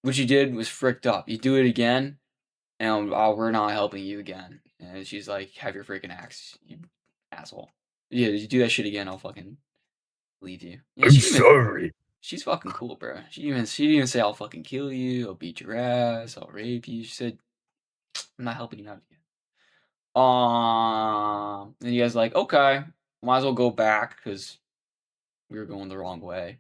what you did was fricked up. You do it again, and we're not helping you again. And she's like, have your freaking axe, you asshole. Yeah, you do that shit again, I'll fucking leave you. Yeah, I'm sorry. She's fucking cool, bro. She didn't even say I'll fucking kill you, I'll beat your ass, I'll rape you. She said, I'm not helping you out again. And you guys are like, okay, might as well go back because we were going the wrong way.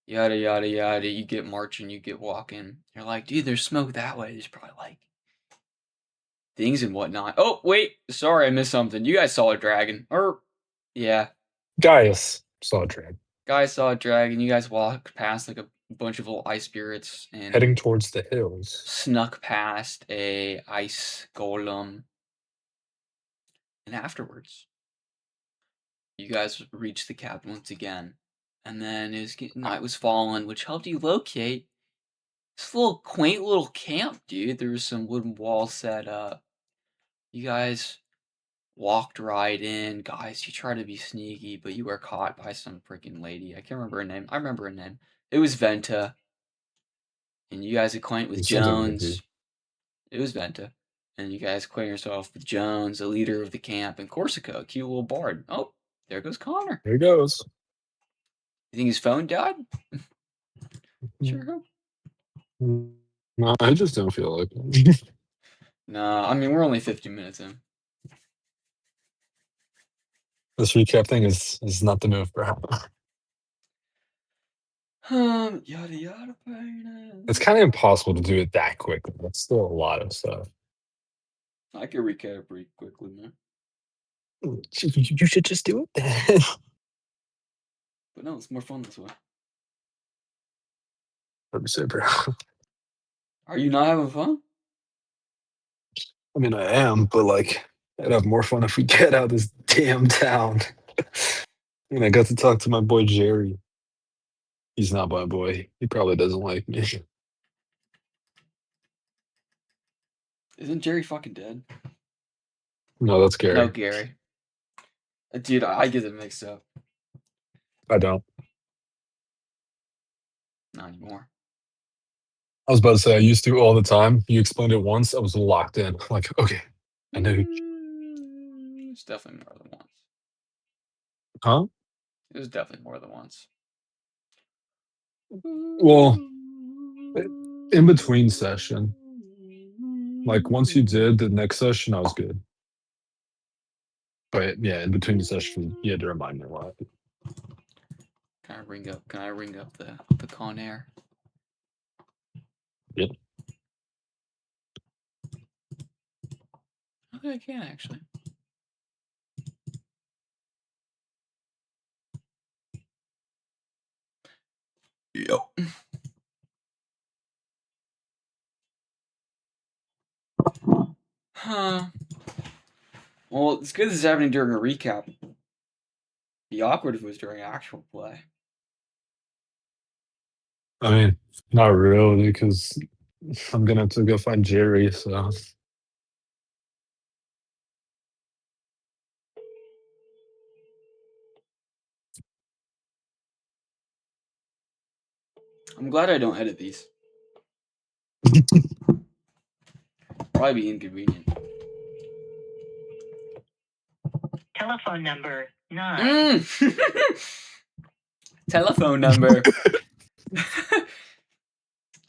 Yada yada yada. You get marching, you get walking. You're like, dude, there's smoke that way. There's probably like things and whatnot. Oh wait, sorry, I missed something. You guys saw a dragon, or yeah, Gaius saw a dragon guys saw a dragon. You guys walked past like a bunch of little ice spirits and heading towards the hills. snuck past a ice golem. And afterwards, you guys reached the cabin once again. And then night was falling, which helped you locate this little quaint little camp, dude. There was some wooden walls set up. You guys walked right in. Guys, you tried to be sneaky, but you were caught by some freaking lady. I can't remember her name. I remember her name. It was Venta. And you guys acquaint with Jones. It was Venta. And you guys acquaint yourself with Jones, the leader of the camp, and Corsica, a cute little bard. Oh, there goes Connor. There he goes. You think his phone died? Sure hope. No, I just don't feel like it. Nah, I mean we're only 50 minutes in. This recap thing is not the move, bro. Yada yada. It's kind of impossible to do it that quickly. That's still a lot of stuff. I could recap pretty quickly, man. You should just do it then. But no, it's more fun this way. Let me say, bro. Are you not having fun? I mean, I am, but like, I'd have more fun if we get out of this damn town. And I got to talk to my boy Jerry. He's not my boy. He probably doesn't like me. Isn't Jerry fucking dead? No, that's Gary. No, Gary. Dude, I get it mixed up. I don't. Not anymore. I was about to say I used to all the time. You explained it once, I was locked in. Like, okay, I know. It's definitely more than once. Huh? It was definitely more than once. Well, in between session, like once you did the next session, I was good. But yeah, in between the session, you had to remind me a lot. Can I ring up the Con Air? Yep. I think I can actually. Yep. Huh. Well, it's good this is happening during a recap. It'd be awkward if it was during actual play. I mean, not really, because I'm gonna have to go find Jerry. So I'm glad I don't edit these. Probably be inconvenient. Telephone number 9. Telephone number.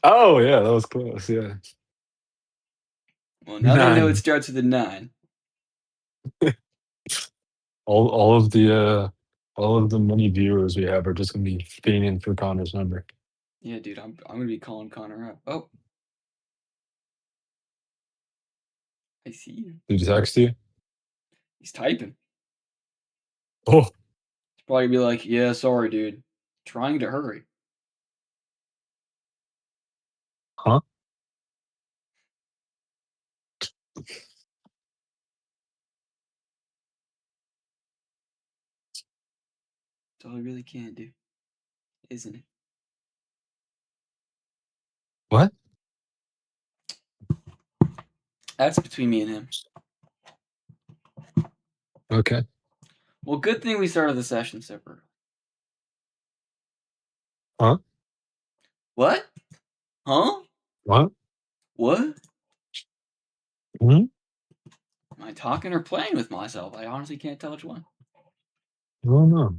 oh yeah, that was close. Yeah. Well, now they know 9. it starts with a 9. All of the many viewers we have are just gonna be fiending for Connor's number. Yeah, dude, I'm gonna be calling Connor up. Oh, I see you. Did he text you? He's typing. Oh, He's probably be like, "Yeah, sorry, dude. Trying to hurry." huh? That's all I really can do, isn't it? What? That's between me and him. Okay. Well, good thing we started the session separate. Huh? What? Huh? What? What? Hmm? Am I talking or playing with myself? I honestly can't tell which one. I don't know.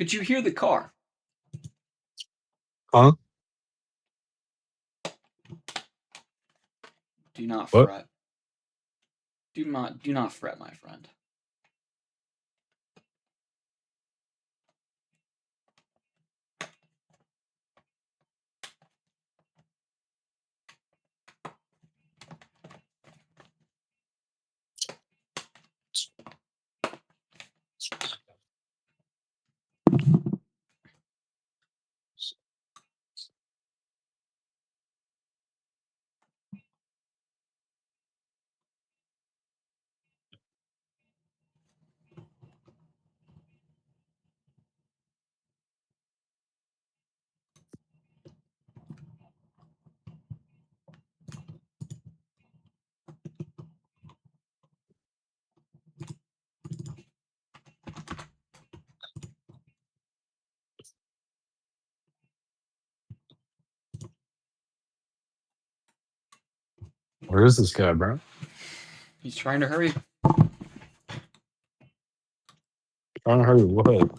Could you hear the car? Huh? Do not What? fret. Do not fret, my friend. Where is this guy, bro? He's trying to hurry. Trying to hurry. What?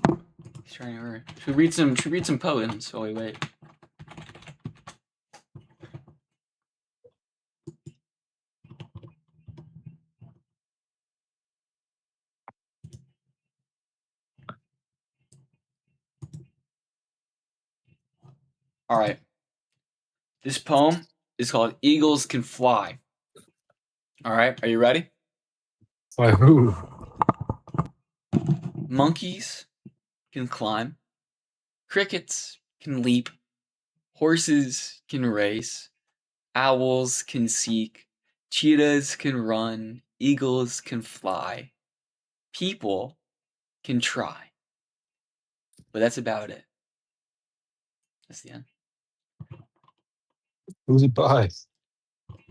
He's trying to hurry. Should we read some poems while we wait? All right. This poem is called "Eagles Can Fly." All right, are you ready? By who? Monkeys can climb. Crickets can leap. Horses can race. Owls can seek. Cheetahs can run. Eagles can fly. People can try. But that's about it. That's the end. Who's it by?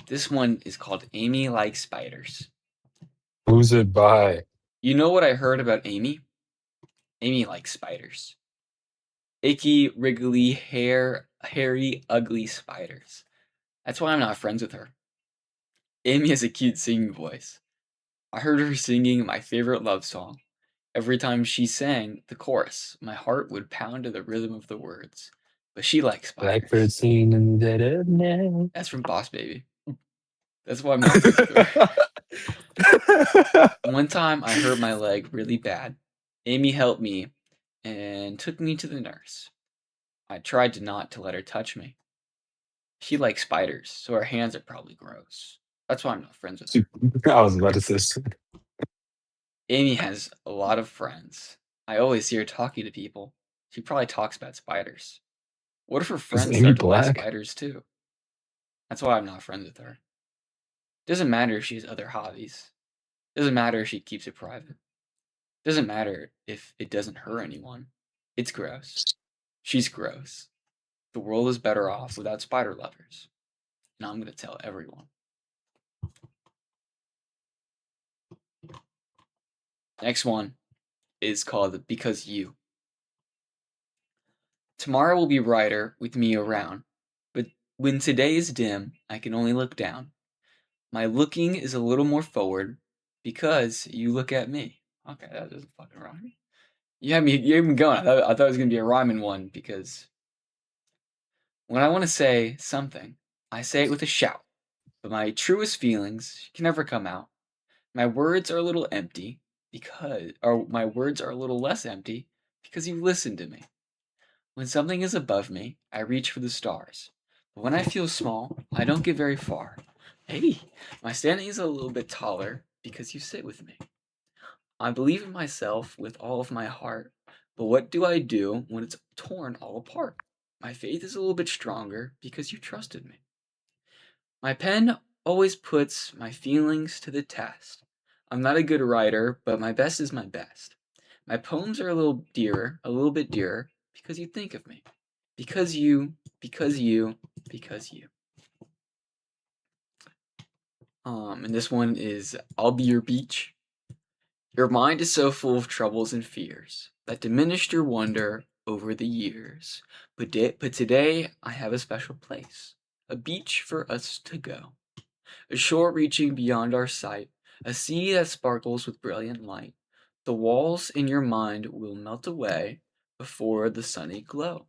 This one is called Amy Likes Spiders. Who's it by? You know what I heard about Amy? Amy likes spiders. Icky, wriggly, hairy, ugly spiders. That's why I'm not friends with her. Amy has a cute singing voice. I heard her singing my favorite love song. Every time she sang the chorus, my heart would pound to the rhythm of the words. But she likes spiders. Blackbird singing in the dead of night. That's from Boss Baby. That's why I'm not friends with her. One time I hurt my leg really bad. Amy helped me and took me to the nurse. I tried to not to let her touch me. She likes spiders, so her hands are probably gross. That's why I'm not friends with her. I was about to say. Amy has a lot of friends. I always see her talking to people. She probably talks about spiders. What if her friends Amy start to like black? spiders too? That's why I'm not friends with her. Doesn't matter if she has other hobbies. Doesn't matter if she keeps it private. Doesn't matter if it doesn't hurt anyone. It's gross. She's gross. The world is better off without spider lovers. And I'm going to tell everyone. Next one is called Because You. Tomorrow will be brighter with me around, but when today is dim, I can only look down. My looking is a little more forward because you look at me. Okay, that doesn't fucking rhyme. You had me going. I thought it was gonna be a rhyming one because when I want to say something, I say it with a shout, but my truest feelings can never come out. My words are a little empty or my words are a little less empty because you listen to me. When something is above me, I reach for the stars. But when I feel small, I don't get very far. Hey, my standing is a little bit taller because you sit with me. I believe in myself with all of my heart, but what do I do when it's torn all apart? My faith is a little bit stronger because you trusted me. My pen always puts my feelings to the test. I'm not a good writer, but my best is my best. My poems are a little bit dearer, because you think of me. Because you. And this one is I'll be your beach. Your mind is so full of troubles and fears that diminished your wonder over the years. But today I have a special place, a beach for us to go. A shore reaching beyond our sight, a sea that sparkles with brilliant light. The walls in your mind will melt away before the sunny glow.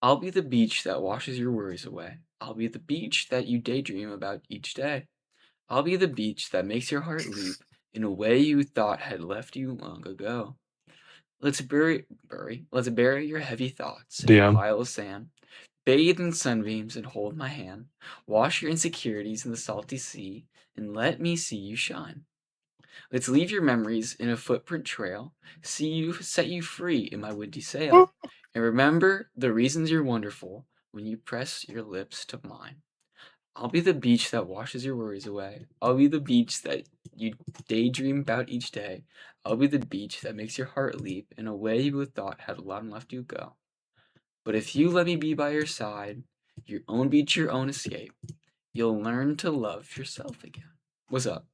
I'll be the beach that washes your worries away. I'll be the beach that you daydream about each day. I'll be the beach that makes your heart leap in a way you thought had left you long ago. Let's bury your heavy thoughts in a DM. pile of sand. Bathe in sunbeams and hold my hand. Wash your insecurities in the salty sea and let me see you shine. Let's leave your memories in a footprint trail. Set you free in my windy sail. And remember the reasons you're wonderful when you press your lips to mine. I'll be the beach that washes your worries away. I'll be the beach that you daydream about each day. I'll be the beach that makes your heart leap in a way you would thought had long left you go. But if you let me be by your side, your own beach, your own escape, you'll learn to love yourself again. What's up?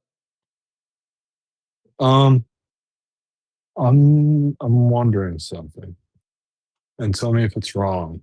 I'm wondering something, and tell me if it's wrong.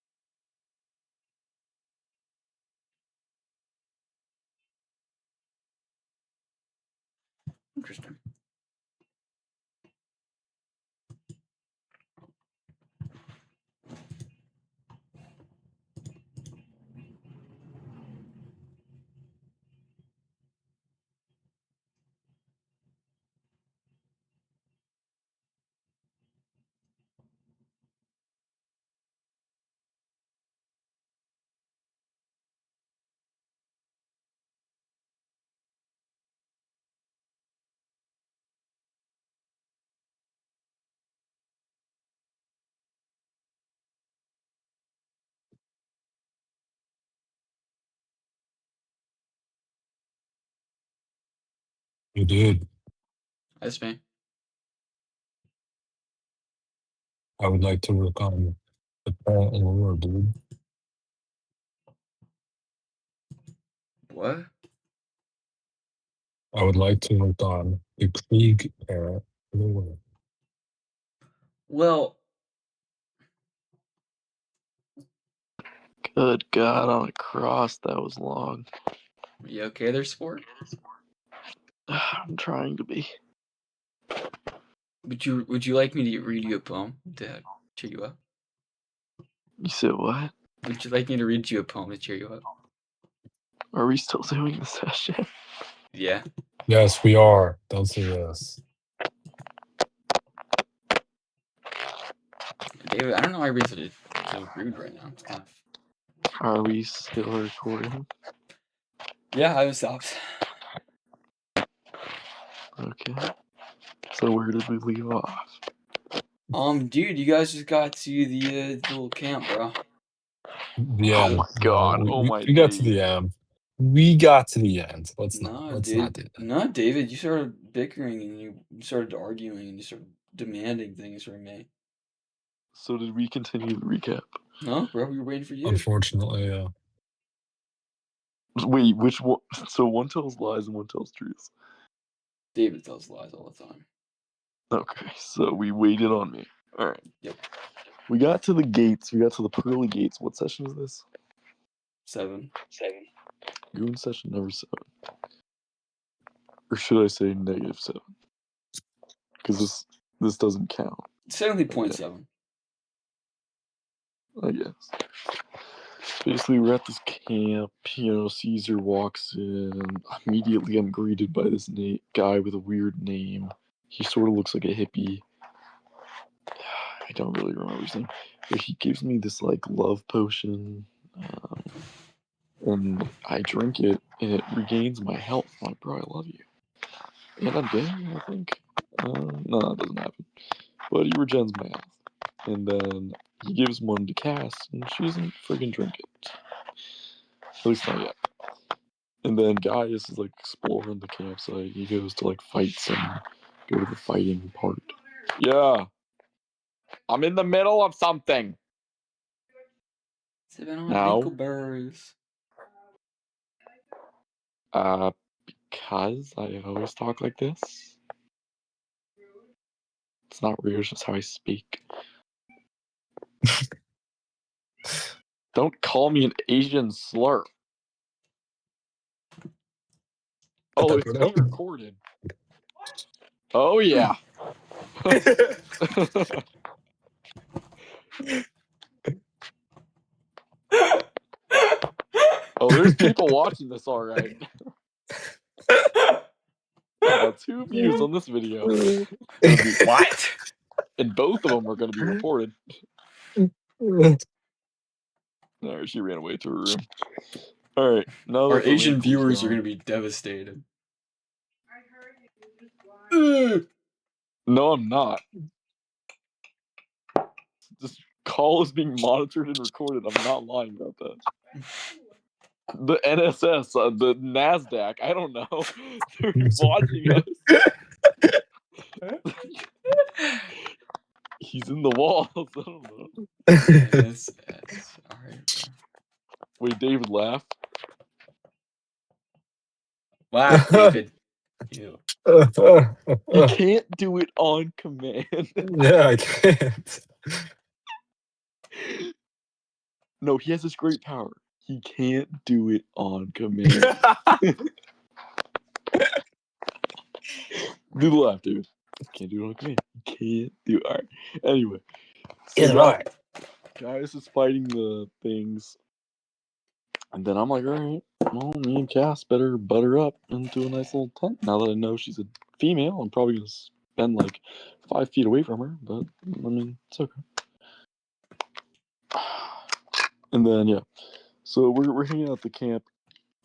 Interesting. You did. That's me. I would like to work on the parent lore, dude. What? I would like to work on the Krieg parent lore. Well, Good God, on a cross, that was long. are you okay there, sport? I'm trying to be. Would you like me to read you a poem to cheer you up? You said what? Would you like me to read you a poem to cheer you up? Are we still doing the session? Yeah. Yes, we are. Don't say yes. David, I don't know why you're being so rude right now. It's kind of... Are we still recording? Yeah, I haven't stopped. Okay. So where did we leave off? Dude, you guys just got to the little camp, bro. The Oh end. my God. No, Oh my we got to days. the end. We got to the end. Let's No, not dude. do that. No, David, you started bickering and you started arguing and you started demanding things from me. So did we continue the recap? No, bro, we were waiting for you. Unfortunately, yeah. Wait, which one? So one tells lies and one tells truths. David tells lies all the time. Okay, so we waited on me. Alright. Yep. We got to the gates. We got to the pearly gates. What session is this? 7. Goon session number 7. Or should I say -7? Because this doesn't count, 70.7. I guess. Basically, we're at this camp. Caesar walks in. Immediately, I'm greeted by this guy with a weird name. He sort of looks like a hippie. I don't really remember his name, but he gives me this like love potion, and I drink it, and it regains my health. I'm like, bro, I love you, and I'm dead. I think. No, that doesn't happen. But he regens my health, and then he gives one to Cass, and she doesn't friggin' drink it. At least not yet. And then Gaius is like exploring the campsite. He goes to like fight go to the fighting part. Yeah. I'm in the middle of something. Sipping on Now? Dinkelberries. Because I always talk like this. It's not weird, it's just how I speak. Don't call me an Asian slur. Oh, it's being recorded. Oh, yeah. Oh, there's people watching this, alright. Got 2 views on this video. What? And both of them are going to be reported. Alright, she ran away to her room. Alright, now Our that the Asian wrinkles viewers are gone- going to be devastated. No, I'm not. This call is being monitored and recorded. I'm not lying about that. The NSS, the NASDAQ, I don't know. They're watching us. He's in the walls. I don't know. Yes. Alright, bro. Wait, David, laugh. Laugh, David. Ew. You can't do it on command. Yeah, I can't. No, he has this great power. He can't do it on command. Do the laugh, dude. Can't do it like me. Can't do it. All right. Anyway. So Yeah, right. Gaius is fighting the things. And then I'm like, all right, well, me and Cass better butter up into a nice little tent. Now that I know she's a female, I'm probably going to spend like 5 feet away from her. But, I mean, it's okay. And then, yeah. So we're hanging out at the camp.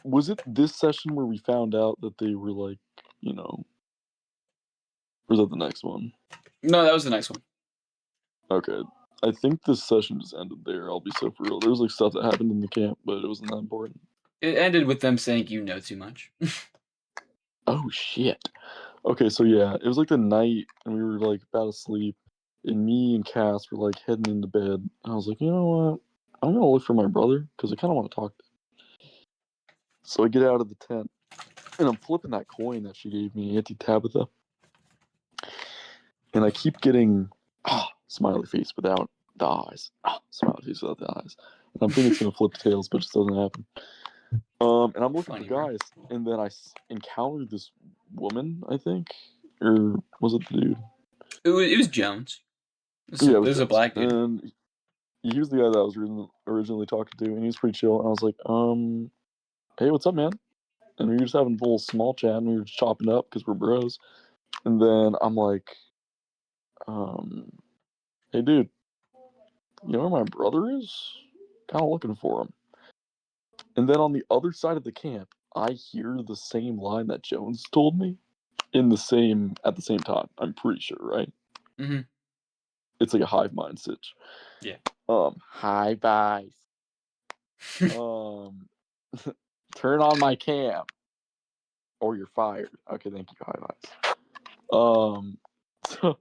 Was it this session where we found out that they were like, you know, or was that the next one? No, that was the next one. Okay. I think this session just ended there. I'll be so for real. There was like stuff that happened in the camp, but it wasn't that important. It ended with them saying you know too much. Oh shit. Okay, so yeah, it was like the night, and we were like about to sleep, and me and Cass were like heading into bed. I was like, you know what? I'm gonna look for my brother because I kind of want to talk to him. So I get out of the tent, and I'm flipping that coin that she gave me, Auntie Tabitha, and I keep getting smiley face without the eyes. Smiley face without the eyes. And I'm thinking it's gonna flip tails, but it just doesn't happen. And I'm looking Funny, for bro. guys, and then I encountered this woman, I think, or was it the dude? It was Jones. It Yeah, it was a Jones. black dude. And he was the guy that I was originally talking to, and he was pretty chill. And I was like, hey, what's up, man? And we were just having a little small chat, and we were just chopping up because we're bros. And then I'm like, hey, dude, you know where my brother is? Kind of looking for him. And then on the other side of the camp, I hear the same line that Jones told me at the same time. I'm pretty sure, right? Mm-hmm. It's like a hive mind sitch. Yeah. Hi, guys. Turn on my cam, or you're fired. Okay, thank you, hi, guys. So,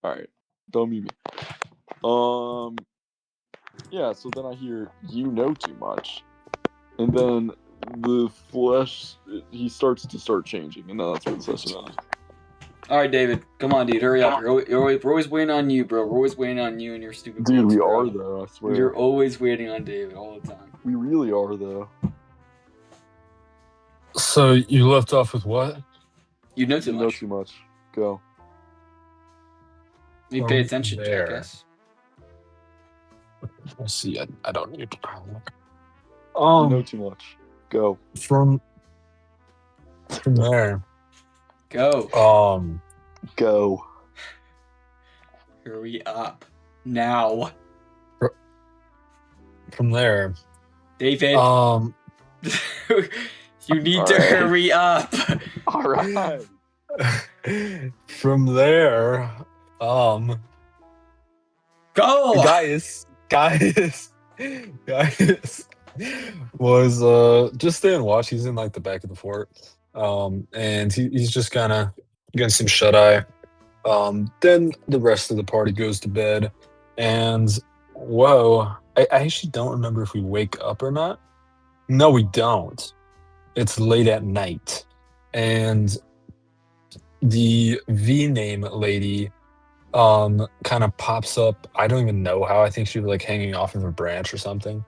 all right, don't mute me. Yeah. So then I hear you know too much, and then the flesh he starts to changing, and then that's where the session ends. All right, David. Come on, dude. Hurry up. We're always waiting on you, bro. We're always waiting on you and your stupid Dude, books, we bro. are though. I swear. You're always waiting on David all the time. We really are though. So you left off with what? You know too You know much. too much. Go. You pay attention, jackass. Let's see. I don't need to. You know too much. Go. From there. Go. Go. Hurry up. Now. From there. David. You need to Alright. hurry up. All right. From there, Go. Gaius was just staying watch. He's in like the back of the fort, and he's just kind of getting some shut eye. Then the rest of the party goes to bed, and whoa, I actually don't remember if we wake up or not. No, we don't. It's late at night, and the V name lady kind of pops up. I don't even know how. I think she was like hanging off of a branch or something.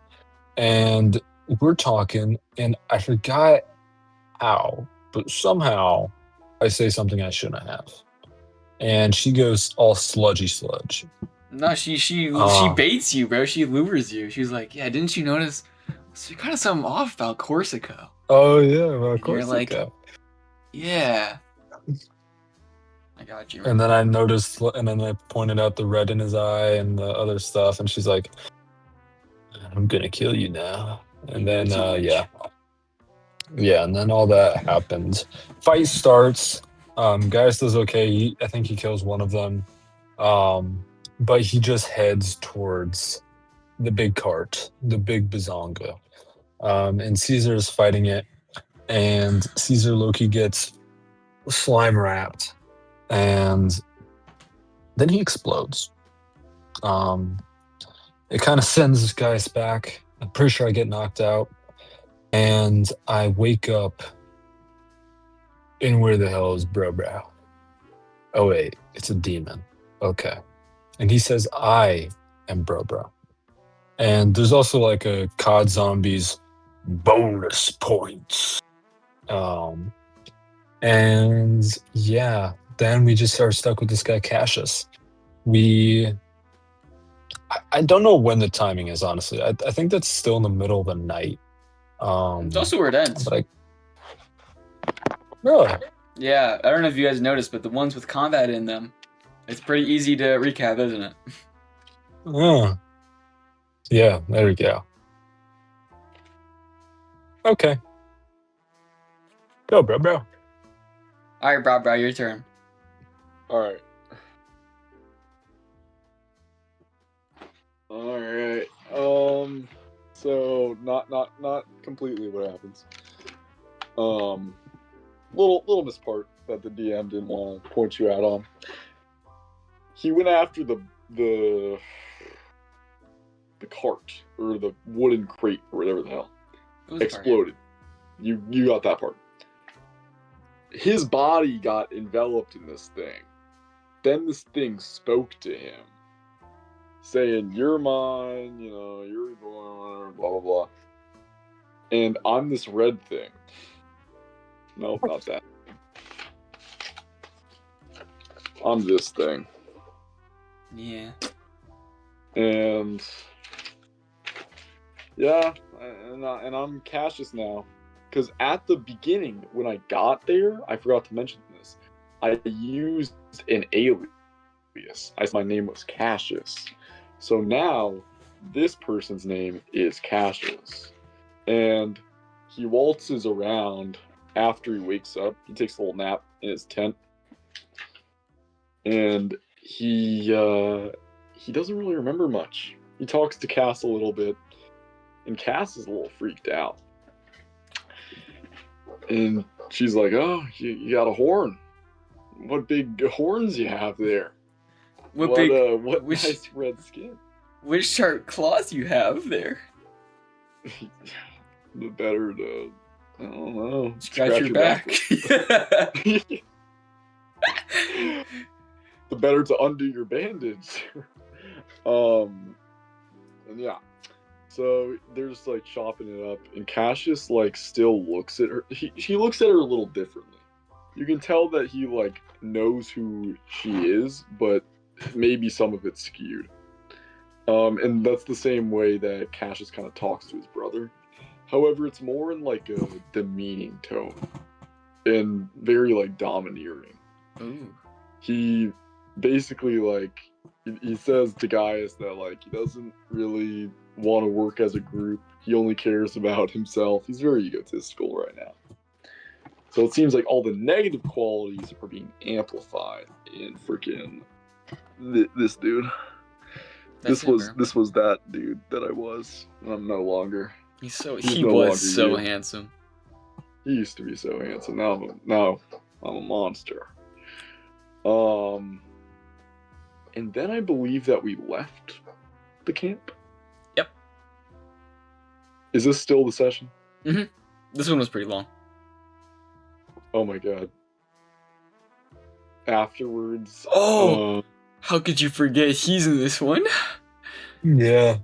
And we're talking, and I forgot how, but somehow I say something I shouldn't have. And she goes all sludgy sludge. No, she baits you, bro. She lures you. She's like, yeah, didn't you notice? So kind of something off about Corsica. Oh yeah, well, of And you're course. like, yeah. I got you. And then I noticed, and then I pointed out the red in his eye and the other stuff, and she's like, "I'm gonna kill you now." And then yeah, and then all that happens. Fight starts. Gaius does okay. I think he kills one of them, but he just heads towards the big cart, the big bazonga, and Caesar is fighting it, and Caesar Loki gets slime wrapped. And then he explodes. It kind of sends Gaius back. I'm pretty sure I get knocked out. And I wake up in where the hell is Bro? Oh, wait. It's a demon. Okay. And he says, I am Bro. And there's also like a COD Zombies bonus points And yeah, then we just are stuck with this guy Cassius. I don't know when the timing is, honestly. I think that's still in the middle of the night. It's also where it ends. But really? Yeah, I don't know if you guys noticed, but the ones with combat in them, it's pretty easy to recap, isn't it? Oh. Yeah, there we go. Okay. Go, bro. All right, bro, your turn. All right. All right. So not completely what happens. Little miss part that the DM didn't want to point you out on. He went after the cart or the wooden crate or whatever the hell. It was Exploded. You got that part. His body got enveloped in this thing. Then this thing spoke to him, saying, "You're mine, you know, you're blah blah blah." And I'm this red thing. Nope, not that. I'm this thing. Yeah. And yeah, and I'm Cassius now. Because at the beginning, when I got there, I forgot to mention this. I used an alias. My name was Cassius. So now, this person's name is Cassius. And he waltzes around after he wakes up. He takes a little nap in his tent. And he doesn't really remember much. He talks to Cass a little bit. And Cass is a little freaked out. And she's like, "Oh, you got a horn. What big horns you have there. What nice red skin. Which sharp claws you have there. The better to, I don't know, Scratch your back. The better to undo your bandage. And yeah. So they're just like chopping it up, and Cassius like still looks at her. He looks at her a little differently. You can tell that he like knows who she is, but maybe some of it's skewed. And that's the same way that Cassius kind of talks to his brother. However, it's more in like a demeaning tone and very like domineering. Ooh. He basically like he says to Gaius that like he doesn't really want to work as a group. He only cares about himself. He's very egotistical right now. So it seems like all the negative qualities are being amplified in freaking this dude. This was that dude that I was. I'm no longer. He was so handsome. He used to be so handsome. Now I'm a monster. And then I believe that we left the camp. Yep. Is this still the session? Mm-hmm. This one was pretty long. Oh my god. Afterwards. Oh! How could you forget he's in this one? Yeah.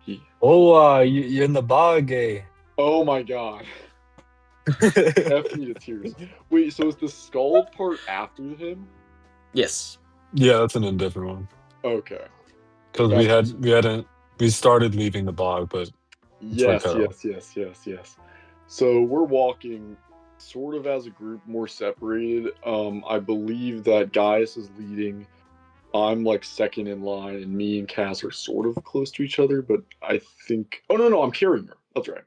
You're in the bog, eh? Oh my god. F me to tears. Wait, so is the skull part after him? Yes. Yeah, that's an indifferent one. Okay. Because we started leaving the bog, but yes. So we're walking sort of as a group, more separated. I believe that Gaius is leading. I'm like second in line, and me and Cass are sort of close to each other, but I think no, I'm carrying her. That's right.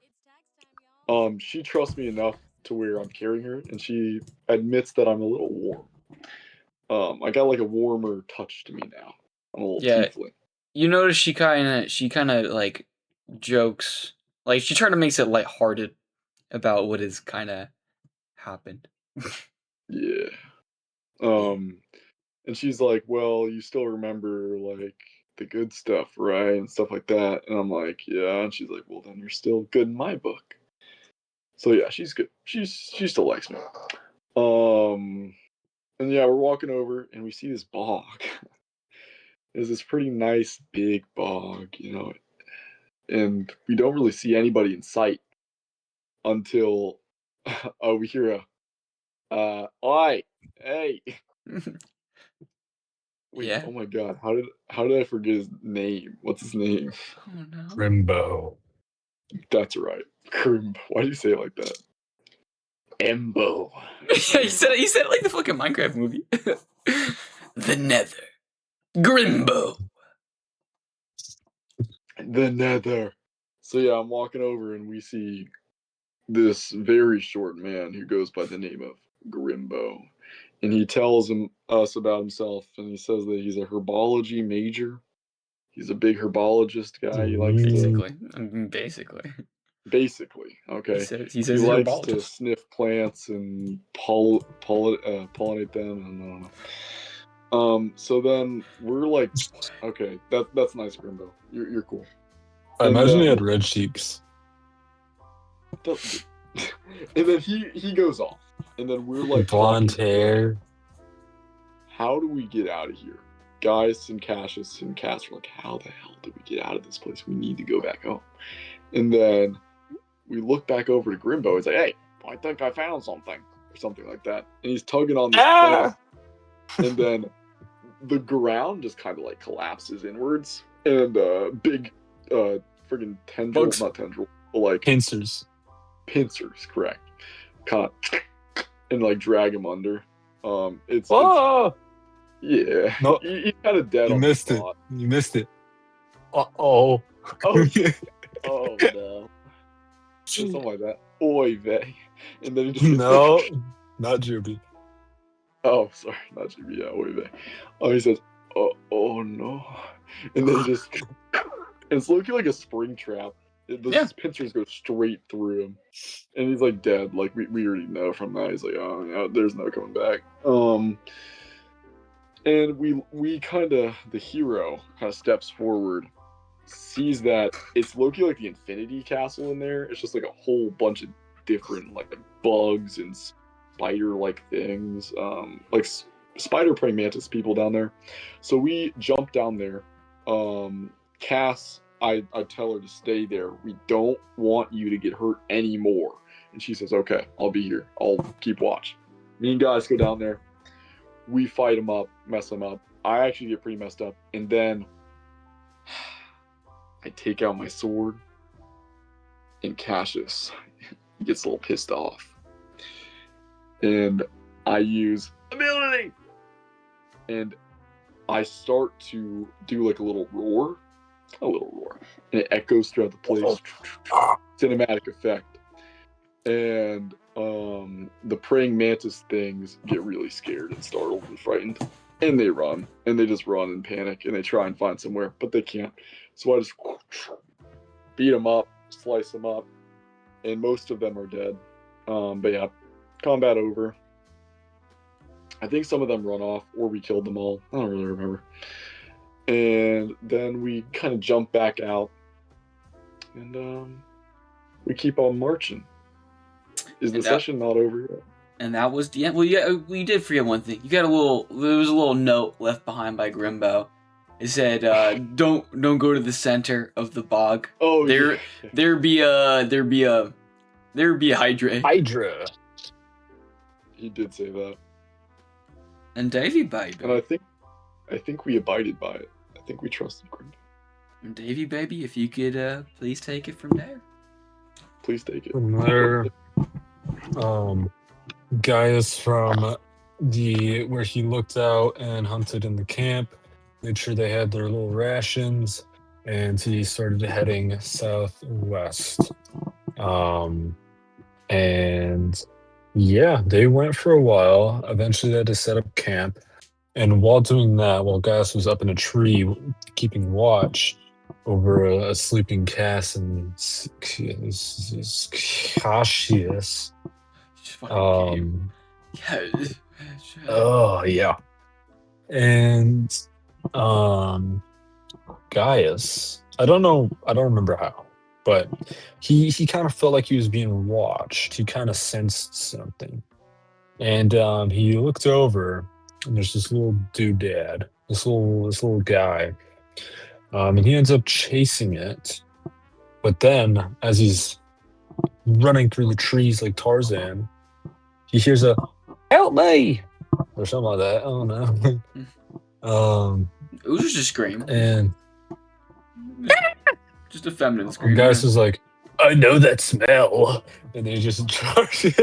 She trusts me enough to where I'm carrying her, and she admits that I'm a little warm. I got like a warmer touch to me now. I'm a little tiefling. You notice she kind of like jokes, like she trying to make it lighthearted about what has kind of happened. Yeah. And she's like, "Well, you still remember like the good stuff, right?" And stuff like that. And I'm like, "Yeah." And she's like, "Well, then you're still good in my book." So yeah, she's good. She still likes me. And yeah, we're walking over and we see this bog. It's this pretty nice big bog, you know, and we don't really see anybody in sight. until we hear oi, hey. Wait, Yeah. oh my god, how did I forget his name? What's his name? Oh no. Rimbo. That's right. Grim. Why do you say it like that? Embo. Yeah, he said it like the fucking Minecraft movie. The Nether. Grimbo. The Nether. So yeah, I'm walking over and we see this very short man who goes by the name of Grimbo. And he tells us about himself, and he says that he's a herbology major. He's a big herbologist guy. He likes to Basically. basically, He okay. says He he's a likes to herbologist. sniff plants and pollinate them, and I don't know. So then we're like, okay, that's nice, Grimbo. You're cool. I And imagine he then- had red cheeks. And then he goes off, and then we're like Blonde talking, hair. how do we get out of here? Gaius and Cassius and Cass are like, how the hell do we get out of this place? We need to go back home. And then we look back over to Grimbo. He's like, hey, I think I found something, or something like that. And he's tugging on this plant, and then the ground just kind of like collapses inwards, and big friggin' tendril, Bugs. not tendril, but like Pincers. pincers, correct, kind of, and like drag him under. It's Oh, yeah, No. he's kind of dead you on missed the it. spot. You missed it. Oh. Oh, oh no, something like that. Oy vey, and then he just No, not Juby. Oh, sorry, not GB. Yeah, oy vey. Oh, he says, oh no, and then just it's looking like a spring trap. The pincers go straight through him, and he's like dead. Like we already know from that. He's like, oh no, there's no coming back. And we kind of, the hero kind of steps forward, sees that it's Loki like the Infinity Castle in there. It's just like a whole bunch of different like bugs and spider-like things, like spider praying mantis people down there. So we jump down there. Cass, I tell her to stay there. We don't want you to get hurt anymore. And she says, okay, I'll be here. I'll keep watch. Me and Gaius go down there. We fight him up, mess him up. I actually get pretty messed up. And then I take out my sword. And Cassius gets a little pissed off. And I use ability. And I start to do like a little roar. And it echoes throughout the place. Cinematic effect. And the praying mantis things get really scared and startled and frightened. And they run. And they just run and panic. And they try and find somewhere. But they can't. So I just beat them up. Slice them up. And most of them are dead. But yeah. Combat over. I think some of them run off. Or we killed them all. I don't really remember. And then we kind of jump back out. And we keep on marching. Is the session not over yet? And that was the end. Well, yeah, we did forget one thing. There was a little note left behind by Grimbo. It said, "Don't go to the center of the bog. Oh, there be a Hydra." Hydra. He did say that, And Davy baby. and I think we abided by it. I think we trusted Grimbo. And Davy baby, if you could please take it from there. Please take it. From there, Gaius from where he looked out and hunted in the camp, made sure they had their little rations, and he started heading southwest. And yeah, they went for a while. Eventually, they had to set up camp. And while doing that, while Gaius was up in a tree keeping watch over a sleeping Cass and Cassius, Just fucking game. Yeah. oh yeah, and Gaius, I don't remember how, but he kind of felt like he was being watched. He kind of sensed something, and he looked over, and there's this little doodad, this little guy, and he ends up chasing it. But then, as he's running through the trees like Tarzan. He hears a "Help me!" or something like that. I don't know. It was just a scream. And Just a feminine scream. Gaius is like, "I know that smell," and they just charge.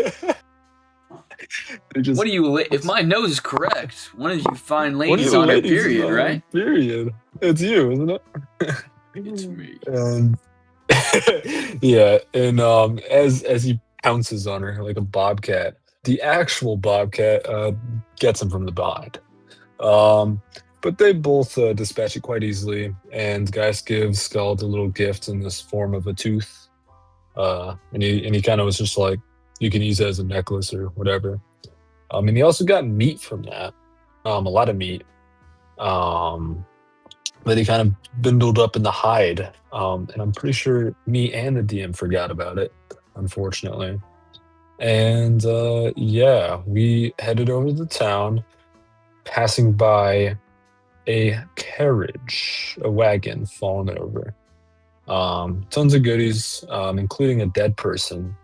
What do you? If my nose is correct, one of you fine What are ladies the on her ladies period, on? right? Period. It's you, isn't it? It's me. And yeah, and as he pounces on her like a bobcat, the actual bobcat gets him from the behind. But they both dispatch it quite easily, and Gaius gives Skald a little gift in this form of a tooth. And he kind of was just like, you can use it as a necklace or whatever. And he also got meat from that, a lot of meat. That he kind of bindled up in the hide. And I'm pretty sure me and the DM forgot about it, unfortunately. And yeah, we headed over to the town, passing by a carriage, a wagon fallen over. Tons of goodies, including a dead person.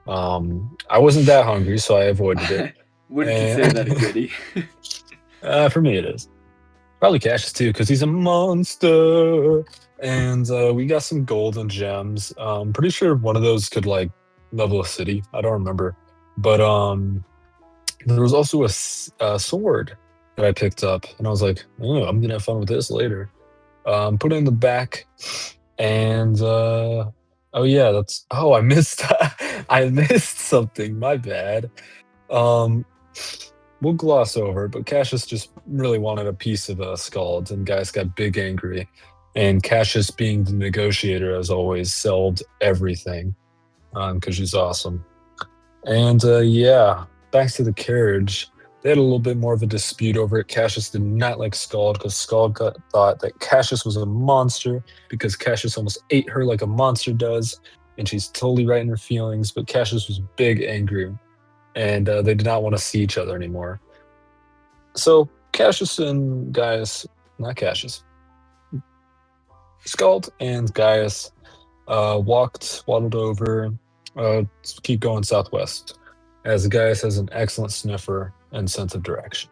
I wasn't that hungry, so I avoided it. Wouldn't consider that a goodie. For me, it is. Probably Cassius too, because he's a monster. And we got some gold and gems. Pretty sure one of those could like level a city. I don't remember, but there was also a sword that I picked up, and I was like, oh, I'm gonna have fun with this later. Put it in the back, and oh yeah, I missed I missed something. My bad. We'll gloss over it, but Cassius just really wanted a piece of Skald, and Gaius got big angry. And Cassius, being the negotiator, as always, sold everything because she's awesome. And yeah, back to the carriage. They had a little bit more of a dispute over it. Cassius did not like Skald because Skald thought that Cassius was a monster because Cassius almost ate her like a monster does, and she's totally right in her feelings. But Cassius was big angry, and they did not want to see each other anymore. So Cassius and Gaius, not Cassius, Skald and Gaius waddled over, keep going southwest, as Gaius has an excellent sniffer and sense of direction.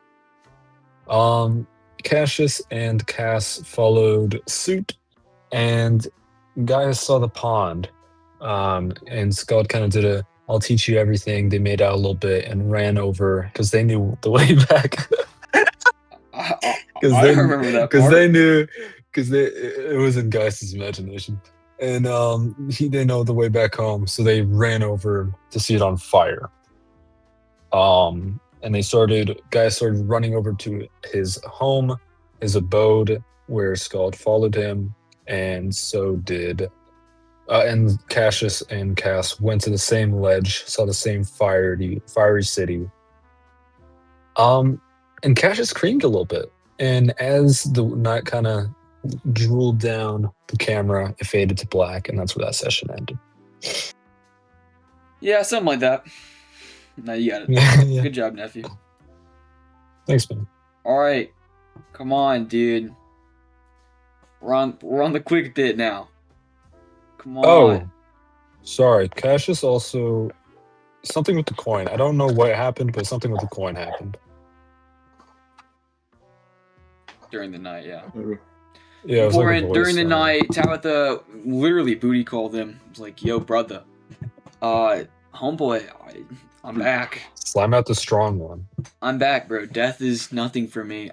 Cassius and Cass followed suit, and Gaius saw the pond, and Skald kind of did a "I'll teach you everything." They made out a little bit and ran over because they knew the way back. I remember that Because part. they knew, because it was in Gaius's imagination, and they know the way back home, so they ran over to see it on fire. And Gaius started running over to his home, his abode, where Skald followed him, and so did. And Cassius and Cass went to the same ledge, saw the same fiery city. And Cassius creamed a little bit, and as the night kind of drooled down the camera, it faded to black, and that's where that session ended. Yeah, something like that. No, you got it. Yeah. Good job, nephew. Thanks, man. All right, come on, dude. We're on the quick bit now. Come on. Oh, sorry. Cassius also something with the coin. I don't know what happened, but something with the coin happened. During the night, yeah. Yeah, it was like a voice, During the night, Tabitha literally booty called him. It was like, "Yo, brother, homeboy, I'm back. Slam out the strong one. I'm back, bro. Death is nothing for me.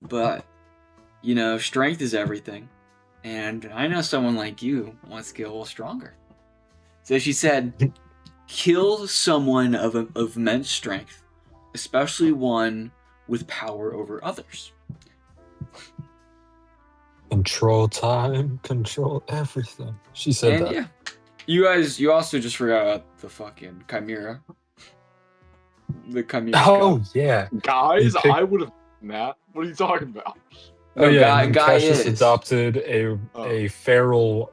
But you know, strength is everything. And I know someone like you wants to get a little stronger." So she said, "Kill someone of immense strength, especially one with power over others." Control time, control everything. She said And that. yeah, you also just forgot about the fucking Chimera. The Chimera. Oh yeah. Guys, You pick- I would have done that. What are you talking about? No, Oh yeah. Guy- and Guy Cassius is. adopted a feral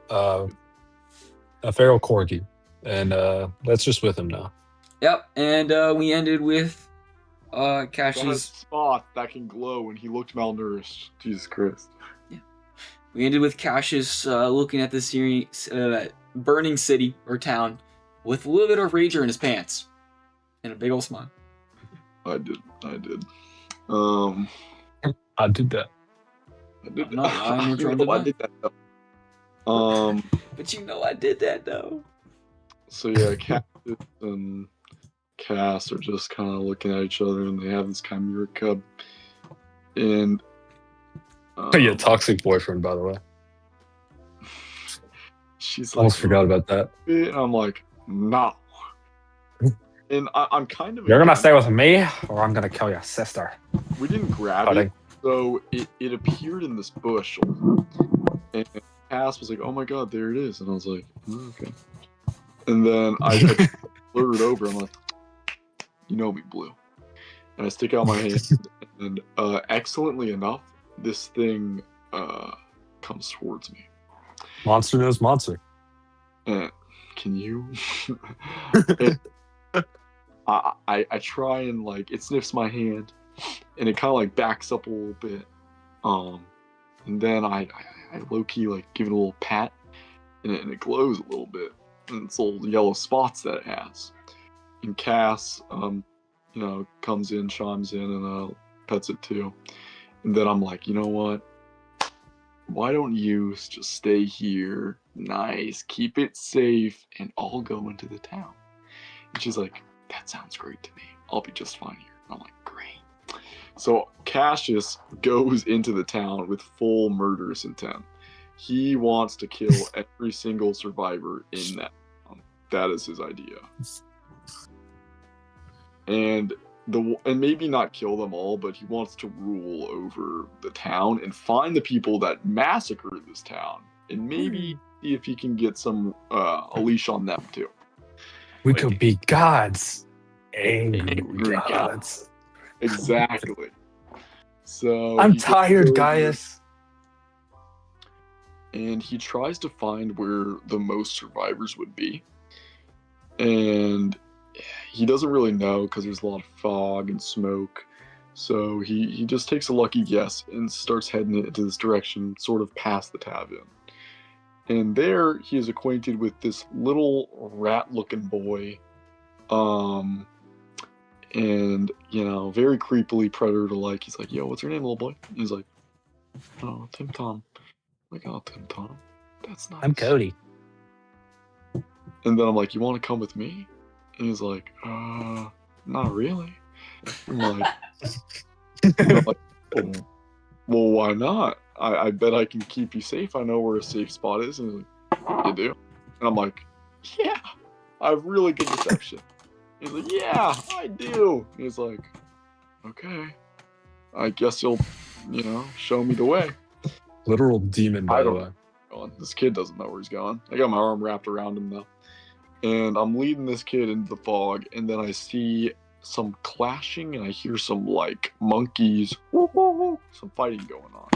corgi, and that's just with him now. Yep, and we ended with Got a Cassius. spot that can glow and he looked malnourished. Jesus Christ. We ended with Cassius looking at the series, burning city or town, with a little bit of rager in his pants and a big old smile. I did. I did that. I did. I'm not lying or You trying know, to I lie. did that. But you know I did that though. So yeah, Cactus and Cass are just kind of looking at each other, and they have this chimera cub. And Yeah, toxic boyfriend, by the way. she's like, Almost forgot about that. and I'm like, no. And I'm kind of. You're gonna against- stay with me, or I'm gonna kill your sister. We didn't grab Cutting. it, so it appeared in this bush, and Cass was like, "Oh my god, there it is!" And I was like, oh, "Okay." And then I blurred over. I'm like, "You know me, Blue." And I stick out my hand, and excellently enough, this thing comes towards me. Monster knows monster. And can you? I try and like it sniffs my hand, and it kind of like backs up a little bit, and then I low key like give it a little pat, and it glows a little bit, and it's little yellow spots that it has. And Cass, comes in, chimes in, and pets it too. And then I'm like, you know what? Why don't you just stay here, nice, keep it safe, and I'll go into the town. And she's like, that sounds great to me. I'll be just fine here. And I'm like, great. So Cassius goes into the town with full murderous intent. He wants to kill every single survivor in that town. That is his idea. And maybe not kill them all, but he wants to rule over the town and find the people that massacred this town, and maybe see if he can get some a leash on them too. We Wait. could be gods. Angry Angry gods. Exactly. So I'm he tired, goes over Gaius. and he tries to find where the most survivors would be, and he doesn't really know because there's a lot of fog and smoke. So he just takes a lucky guess and starts heading into this direction, sort of past the tavern. And there he is acquainted with this little rat-looking boy, and very creepily predator-like. He's like, "Yo, what's your name, little boy?" And he's like, "Oh, Tim Tom." I'm like, "Oh, Tim Tom, that's nice." I'm Cody. And then I'm like, "You want to come with me?" And he's like, "Not really." I'm like, well, why not? I bet I can keep you safe. I know where a safe spot is. And he's like, you do? And I'm like, yeah, I have really good deception. He's like, yeah, I do. And he's like, okay, I guess you'll, show me the way. Literal demon, by the way. This kid doesn't know where he's going. I got my arm wrapped around him now. And I'm leading this kid into the fog, and then I see some clashing, and I hear some like monkeys, some fighting going on.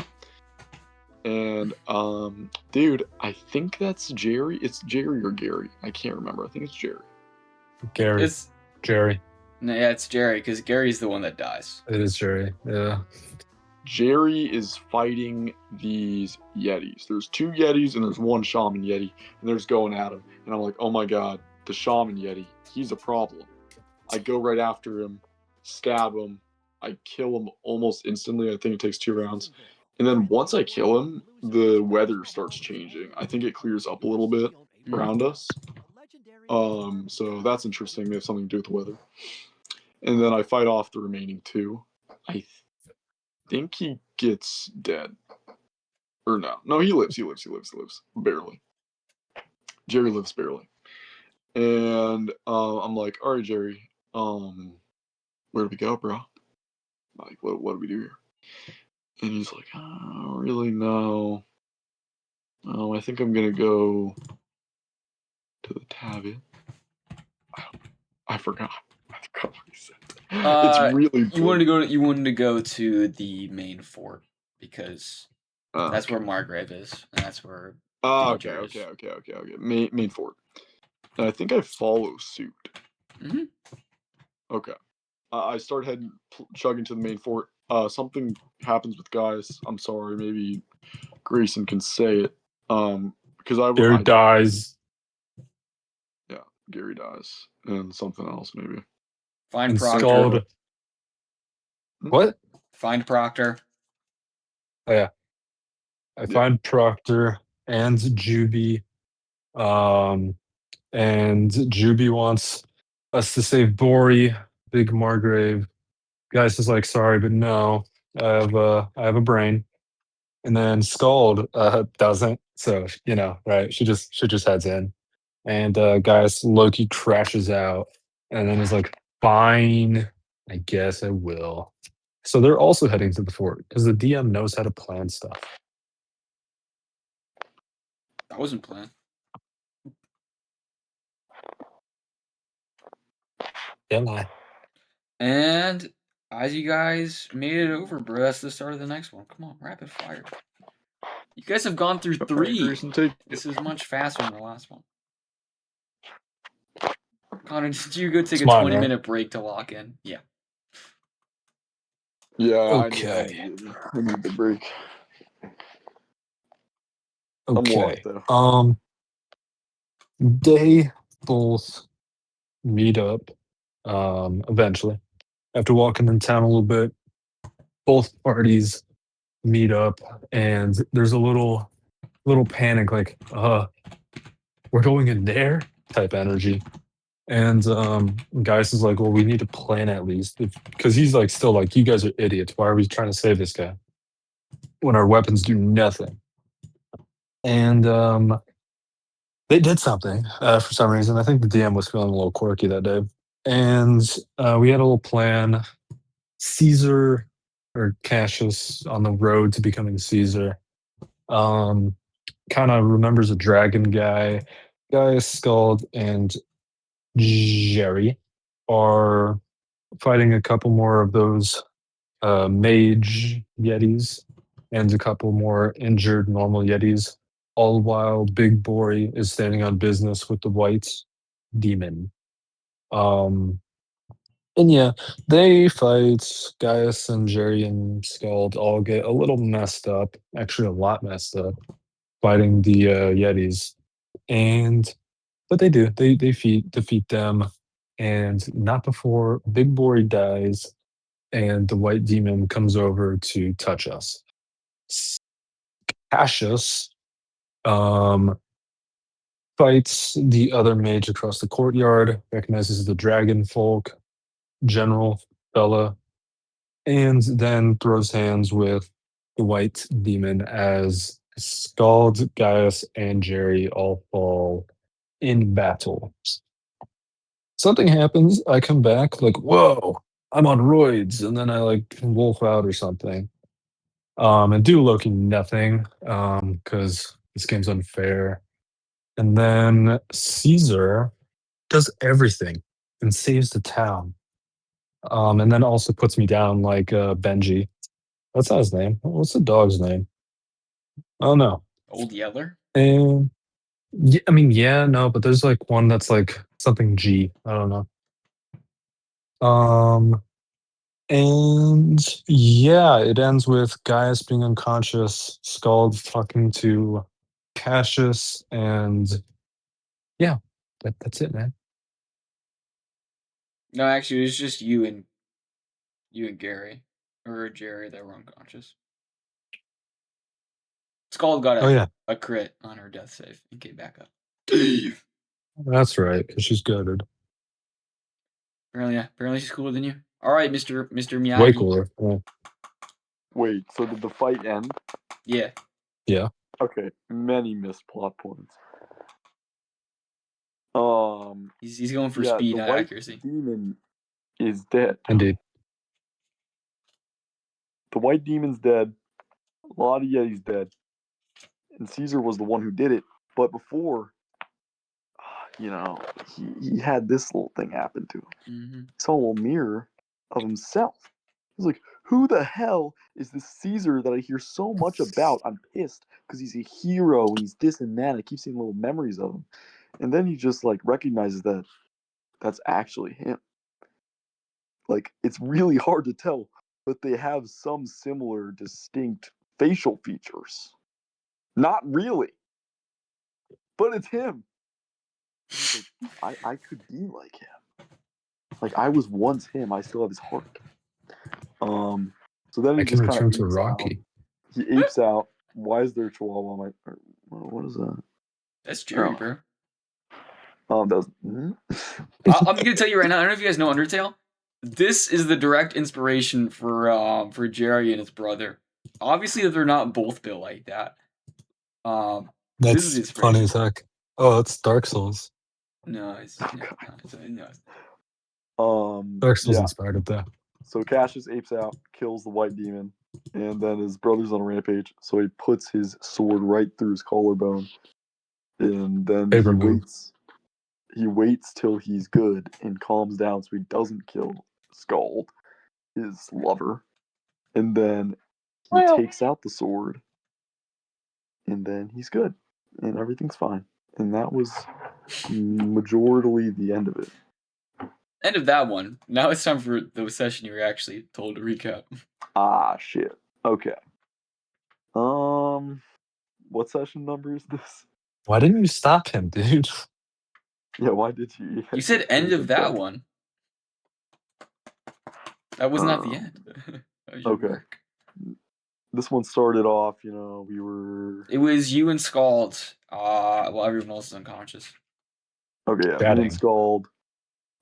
And dude, I think that's Jerry. It's Jerry or Gary. I can't remember. I think it's Jerry. Gary. It's Jerry. no, yeah, it's Jerry because Gary's the one that dies. It is Jerry. Yeah. Jerry is fighting these Yetis. There's 2 Yetis and there's 1 Shaman Yeti, and they're just going at him. And I'm like, oh my god, the Shaman Yeti, he's a problem. I go right after him, stab him, I kill him almost instantly. I think it takes 2 rounds. And then once I kill him, the weather starts changing. I think it clears up a little bit around us. So that's interesting. They have something to do with the weather. And then I fight off the remaining 2. I think he gets dead. Or no, he lives. Barely. Jerry lives barely. And I'm like, all right, Jerry, where do we go, bro? Like, what do we do here? And he's like, I don't really know. I think I'm gonna go to the tavern. I forgot. What he said. It's really You wanted to go to the main fort because that's where Margrave is, and that's where. Okay. Main fort. And I think I follow suit. Mhm. Okay. I start heading, chugging to the main fort. Something happens with Gaius. I'm sorry. Maybe Grayson can say it. Because Jerry dies. Yeah. Gary dies, and something else maybe. Find And Proctor. Scald. What? Find Proctor. Oh yeah. I find Proctor and Juby. And Juby wants us to save Bori, Big Margrave. Gaius is like, sorry, but no. I have a brain. And then Scald doesn't. So, right. She just heads in. And Gaius Loki crashes out and then is like, fine, I guess I will. So they're also heading to the fort because the DM knows how to plan stuff. That wasn't planned. Yeah, And as you guys made it over, bro, that's the start of the next one. Come on, rapid fire. You guys have gone through 3. Grayson, take This is much faster than the last one. Connor, did you go take a Smart, 20-minute break to lock in? Yeah. Yeah, Okay. I need the break. I'm Okay. locked though. They both meet up eventually. After walking in town a little bit, both parties meet up and there's a little panic, like, we're going in there type energy. And Gaius is like, well, we need to plan at least. Because he's like, still like, you guys are idiots. Why are we trying to save this guy? When our weapons do nothing. And they did something for some reason. I think the DM was feeling a little quirky that day. And we had a little plan. Caesar or Cassius on the road to becoming Caesar. Kind of remembers a dragon guy. Gaius, Scald, and Jerry are fighting a couple more of those mage yetis and a couple more injured normal yetis, all while Big Bori is standing on business with the white demon. And yeah, they fight. Gaius and Jerry and Scald all get a little messed up, actually a lot messed up, fighting the yetis. And but they do. They defeat them, and not before Big Bori dies and the white demon comes over to touch us. Cassius um, fights the other mage across the courtyard, recognizes the dragon folk, General Bella, and then throws hands with the white demon as Scald, Gaius, and Jerry all fall in battle. Something happens. I come back like, whoa, I'm on roids, and then I like wolf out or something. And do Loki nothing, because this game's unfair. And then Caesar does everything and saves the town. And then also puts me down like Benji. That's not his name. What's the dog's name? Oh no. Old Yeller? And yeah, I mean, yeah, no, but there's like one that's like something G. I don't know. And yeah, it ends with Gaius being unconscious, Scald talking to Cassius, and yeah, that's it, man. No, actually, it was just you and Gary. Or Jerry that were unconscious. Scald got Oh yeah, a crit on her death save and came back up. that's right, because she's goaded. Apparently she's cooler than you. All right, Mr. Miyagi. Way cooler. Yeah. Wait, so did the fight end? Yeah. Yeah. Okay, many missed plot points. He's going for yeah, speed, the not white accuracy. demon is dead. Indeed. The white demon's dead. A lot of Yeti's dead. And Caesar was the one who did it. But before, he had this little thing happen to him. Mm-hmm. He saw a little mirror of himself. He's like, who the hell is this Caesar that I hear so much about? I'm pissed because he's a hero and he's this and that. I keep seeing little memories of him. And then he just like recognizes that that's actually him. Like, it's really hard to tell, but they have some similar distinct facial features. Not really, but it's him. was like, I could be like him. Like I was once him. I still have his heart. So then he I can just kind of return to apes out. Rocky. He apes out. Why is there a chihuahua on my? What is that? That's Jerry, Oh. bro. That was. I'm gonna tell you right now. I don't know if you guys know Undertale. This is the direct inspiration for Jerry and his brother. Obviously, they're not both built like that. This is That's his funny inspiration. as heck. Oh, that's Dark Souls. No, it's no. Dark Souls Yeah. inspired it though. So Cassius apes out, kills the white demon, and then his brother's on a rampage. So he puts his sword right through his collarbone, and then Favorite move. he waits till he's good and calms down so he doesn't kill Scald, his lover. And then he takes out the sword, and then he's good, and everything's fine. And that was majorly the end of it. End of that one. Now it's time for the session you were actually told to recap. Ah, shit. Okay. What session number is this? Why didn't you stop him, dude? Yeah, why did you? You said end of that one. That was not the end. Okay. Work. This one started off, we were. It was you and Scald. Well, everyone else is unconscious. Okay, yeah, me Chatting. and Scald.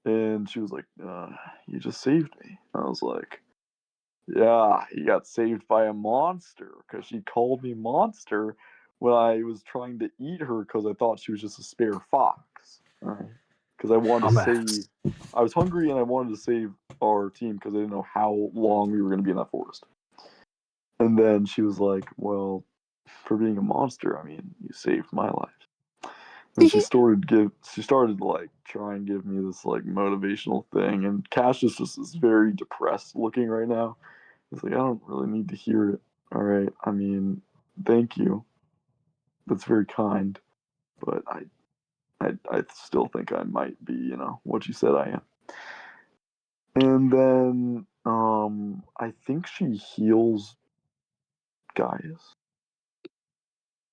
And she was like, you just saved me. I was like, yeah, he got saved by a monster because she called me monster when I was trying to eat her because I thought she was just a spare fox. Because I wanted to Dumbass. save. I was hungry and I wanted to save our team because I didn't know how long we were going to be in that forest. And then she was like, well, for being a monster, I mean, you saved my life. And she started to like try and give me this like motivational thing. And Cassius just is very depressed looking right now. He's like, I don't really need to hear it. All right. I mean, thank you. That's very kind. But I still think I might be, what you said I am. And then I think she heals Gaius.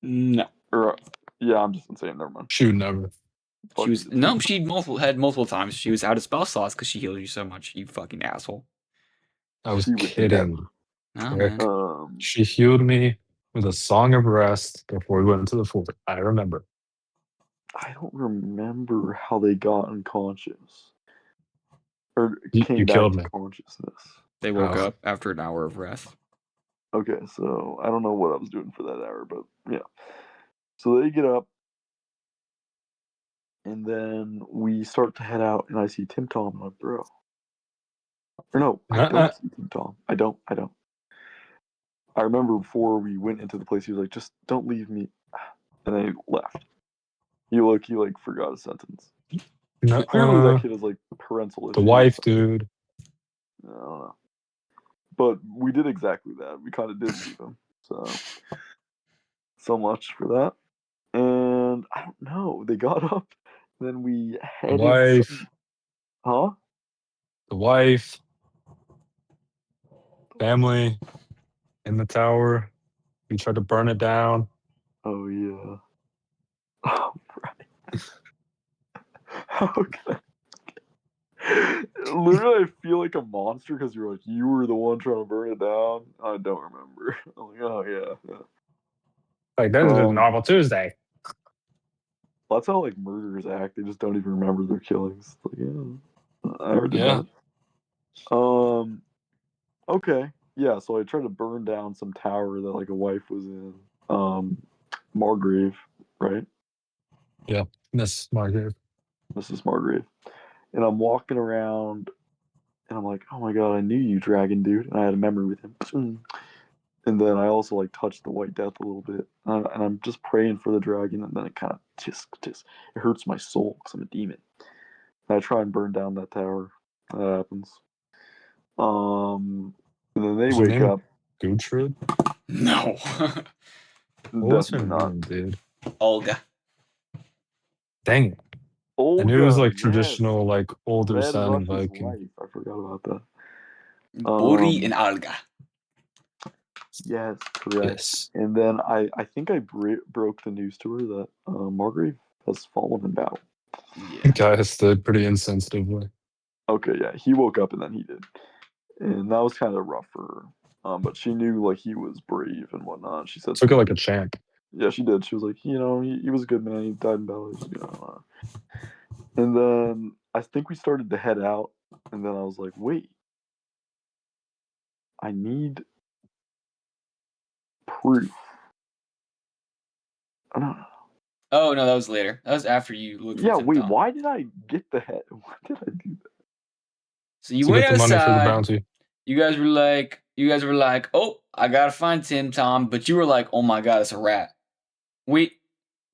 No. Or yeah, I'm just insane. Never mind. Shoot, never. She was no. She had multiple times. She was out of spell slots because she healed you so much. You fucking asshole. I was She would kidding. No, Eric. man. She healed me with a song of rest before we went into the fort. I remember. I don't remember how they got unconscious or You came back killed to me. consciousness. They woke Oh. up after an hour of rest. Okay, so I don't know what I was doing for that hour, but yeah. So they get up, and then we start to head out, and I see Tim Tom, and I'm like, bro. Or no, I don't see Tim Tom. I don't. I remember before we went into the place, he was like, just don't leave me. And then he left. He forgot a sentence. So clearly that kid has like parental issues. The wife, dude. I don't know. But we did exactly that. We kind of did leave him. So much for that. And I don't know. They got up. Then we headed. The wife. Huh? The wife. Family. In the tower. We tried to burn it down. Oh yeah. Oh right. Okay. Literally, I feel like a monster because you're like, you were the one trying to burn it down. I don't remember. I'm like, oh yeah. Like, this is Novel Tuesday. That's how like murderers act. They just don't even remember their killings. Like, yeah, I already did that. Okay. Yeah. So I tried to burn down some tower that like a wife was in. Margrave, right? Yeah, Miss Margaret. Mrs. Margrave. And I'm walking around, and I'm like, oh my god, I knew you, dragon dude. And I had a memory with him. And then I also like touched the White Death a little bit, and I'm just praying for the dragon, and then it kind of just it hurts my soul because I'm a demon. And I try and burn down that tower. That happens. And then they wake up. Gertrude? No. What was her Definitely not. name, dude? Olga. Dang it. Olga, I knew it was like yes. traditional, like older Red son Rush's Viking. wife. I forgot about that. Bori and Olga. Yes, correct. Yes. And then I think I broke the news to her that Margrave has fallen in battle. Yeah. Gaius did pretty insensitively. Okay, yeah, he woke up and then he did, and that was kind of rough for her. But she knew like he was brave and whatnot. She said, Took it like a champ. yeah, she did. She was like, he was a good man. He died in battle. And then I think we started to head out, and then I was like, wait, I need proof. I don't know. Oh no, that was later. That was after you looked for Yeah, Tim wait, Tom. why did I get the head? Why did I do that? So you To went get the money for the outside. bounty. You guys were like, oh, I gotta find Tim Tom, but you were like, oh my god, it's a rat. Wait,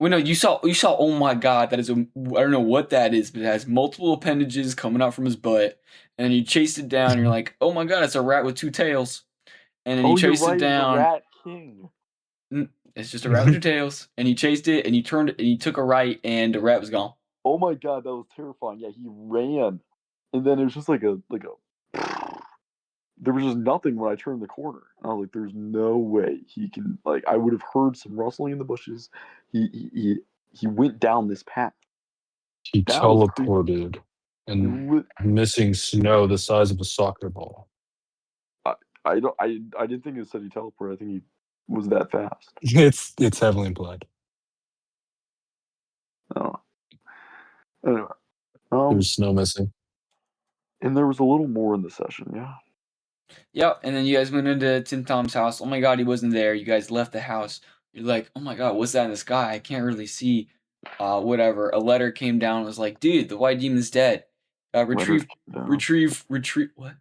no, you saw, oh my god, that is I don't know what that is, but it has multiple appendages coming out from his butt, and then you chased it down, and you're like, oh my god, it's a rat with 2 tails, and then you Oh, you're chased right, it it's a down. Rat King. It's just a rat with 2 tails, and you chased it, and you turned, and you took a right, and the rat was gone. Oh my god, that was terrifying. Yeah, he ran, and then it was just like a there was just nothing when I turned the corner. And I was like, "There's no way he can." Like, I would have heard some rustling in the bushes. He went down this path. He That was creepy. teleported and Li- missing snow the size of a soccer ball. I didn't think it said he teleported. I think he was that fast. It's heavily implied. I don't know. Anyway, There's snow missing. and there was a little more in the session. Yeah. Yep, and then you guys went into Tim Tom's house. Oh my god, he wasn't there. You guys left the house. You're like, oh my god, what's that in the sky? I can't really see. Whatever. A letter came down and was like, dude, the white demon's dead. Retrieve. What?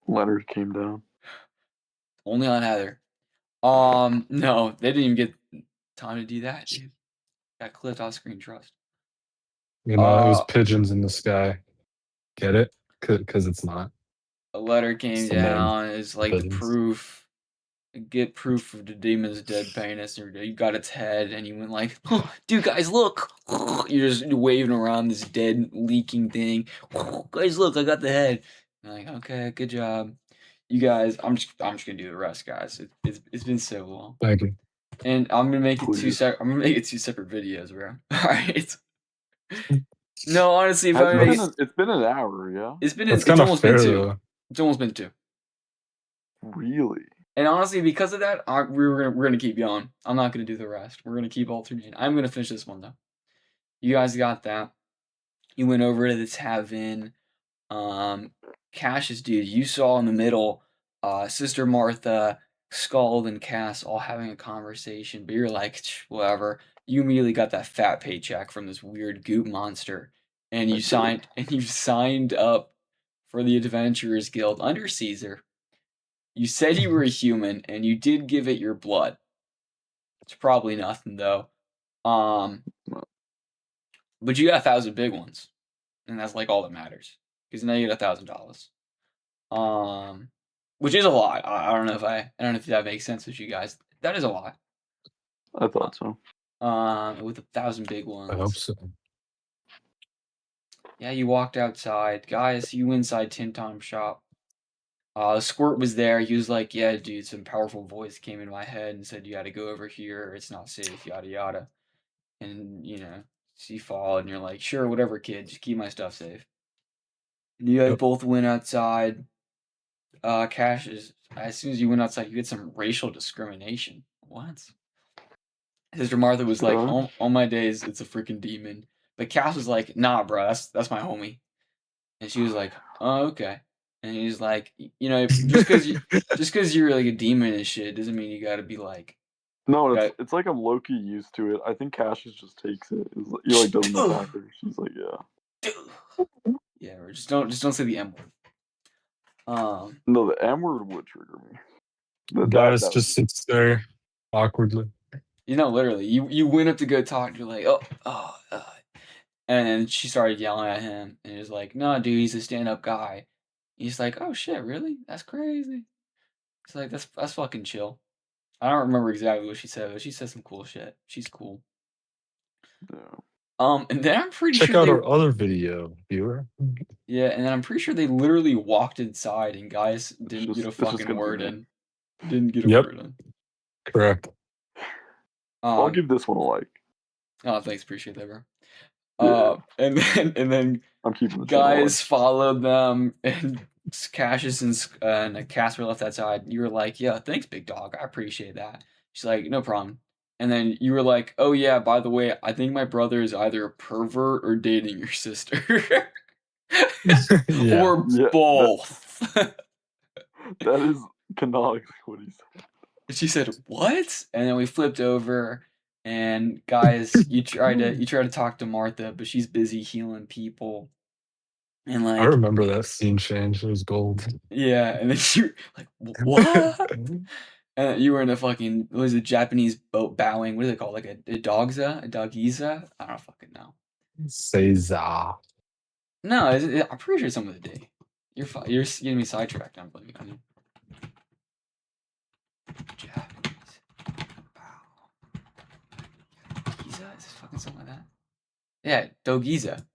Leonard came down. Only on Heather. No, they didn't even get time to do that, dude. Got clipped off screen trust. You know, it was pigeons in the sky. Get it? Because it's not. A letter came Some name. down. It's like the Pigeons. proof. Get proof of the demon's dead penis. Or you got its head, and you went like, oh, dude, guys, look. You're just waving around this dead, leaking thing. Guys, look, I got the head. I'm like, okay, good job. You guys, I'm just gonna do the rest, guys. It's been so long, Thank you. and I'm gonna make it Please. I'm gonna make it 2 separate videos, bro. All right. No, honestly, if Has I it make been it's been an hour, yeah. it's That's kind of almost fair, been 2. though. It's almost been 2. Really? And honestly, because of that, we're gonna keep going. I'm not gonna do the rest. We're gonna keep alternating. I'm gonna finish this one though. You guys got that. You went over to the tavern. Cassius, dude, you saw in the middle, Sister Martha, Scald, and Cass all having a conversation, but you're like, whatever. You immediately got that fat paycheck from this weird goop monster, and I you did. signed up for the Adventurers Guild under Caesar. You said you were a human, and you did give it your blood. It's probably nothing though. But you got 1,000 big ones, and that's like all that matters. Because now you get $1,000. Which is a lot. I don't know if that makes sense with you guys. That is a lot. I thought so. With 1,000 big ones. I hope so. Yeah, you walked outside, guys. You inside Tim Tom's shop. Squirt was there. He was like, "Yeah, dude, some powerful voice came in my head and said you got to go over here. It's not safe, yada yada." And you fall, and you're like, "Sure, whatever, kid. Just keep my stuff safe." And you guys Yep. both went outside. Cash is as soon as you went outside, you get some racial discrimination. What? Sister Martha was like, Huh? "On my days, it's a freaking demon." But Cass was like, "Nah, bro, that's my homie." And she was like, "Oh, okay." And he's like, just because you're like a demon and shit doesn't mean you gotta be like, No, got it's like I'm low-key used to it. I think Cassius just takes it. He like doesn't attack her. She's like, yeah. yeah, or just don't say the M word. No, the M word would trigger me. Gaius That just sits there awkwardly. Literally, you went up to go talk. You're like, and then she started yelling at him, and he was like, "No, dude, he's a stand-up guy." He's like, "Oh shit, really? That's crazy." It's like that's fucking chill. I don't remember exactly what she said, but she said some cool shit. She's cool. yeah. And then I'm pretty Check sure out our other video, viewer. yeah, and then I'm pretty sure they literally walked inside, and guys didn't get a It's just fucking gonna be word me. in. Didn't get a Yep. word in. Correct. I'll give this one a like. Oh, thanks, appreciate that, bro. And then I'm keeping the channel alive. guys followed them, and Cassius and Casper left that side. You were like, "Yeah, thanks, big dog. I appreciate that." She's like, "No problem." And then you were like, "Oh yeah, by the way, I think my brother is either a pervert or dating your sister, Yeah. or Yeah, both." That is canonically what he said. And she said, "What?" And then we flipped over, and guys, you try to talk to Martha, but she's busy healing people, and I like, remember that scene change. It was gold. yeah, and then you like, "What?" And you were in a fucking, what was it, Japanese boat bowing? What do they call it? Like a dogza, a dogiza? I don't fucking know. Seiza. No, I'm pretty sure it's something with a D. You're getting me sidetracked. I'm blaming on you. Japanese bow. Giza? Is this fucking something like that? Yeah, dogiza.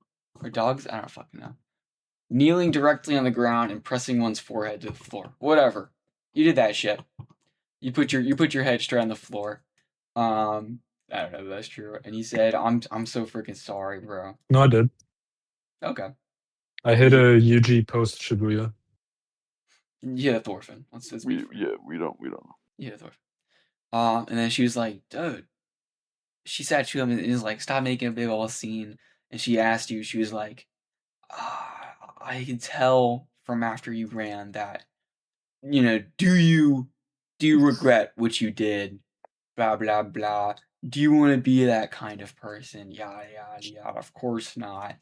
Or dogs? I don't fucking know. Kneeling directly on the ground and pressing one's forehead to the floor. Whatever. You did that shit. You put your head straight on the floor. I don't know if that's true. And he said, I'm so freaking sorry, bro. No, I did. Okay. I hit a UG post Shibuya. You hit a Thorfinn. Let's be fair. We don't know. You hit a Thorfinn. And then she was like, dude. She sat to him and is like, stop making a big old scene. And she asked you, she was like, I can tell from after you ran that, do you regret what you did? Blah, blah, blah. Do you want to be that kind of person? Yada, yada, yada. Of course not.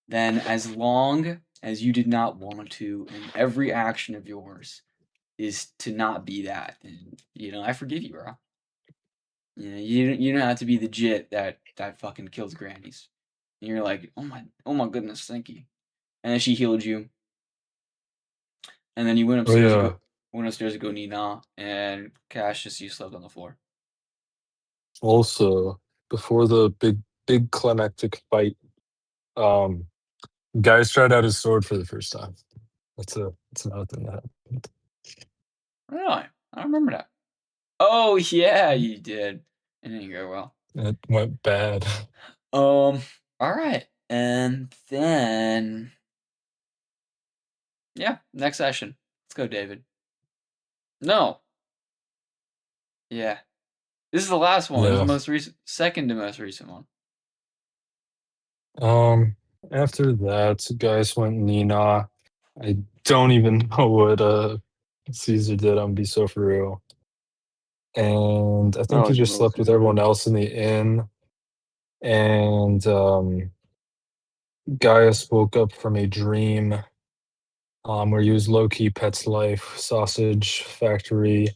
Then, as long as you did not want to, and every action of yours is to not be that, then, I forgive you, bro. You don't have to be the jit that fucking kills grannies. And you're like, oh my goodness, thank you. And then she healed you. And then you went Oh upstairs. yeah. Went upstairs to go Nina, and Cassius, you slept on the floor. Also, before the big climactic fight, guys tried out his sword for the first time. That's another thing that happened. Really? I don't remember that. Oh yeah, you did. It didn't go well. It went bad. All right, and then yeah, next session. Let's go, David. No. Yeah. This is the last one. This is the Yeah. most recent, second to most recent one. After that, guys went Nina. I don't even know what Caesar did on Be So For Real. And I think Oh, he you just know slept with Caesar everyone did. else in the inn. And Gaius woke up from a dream where he was low-key Pet's Life, Sausage Factory.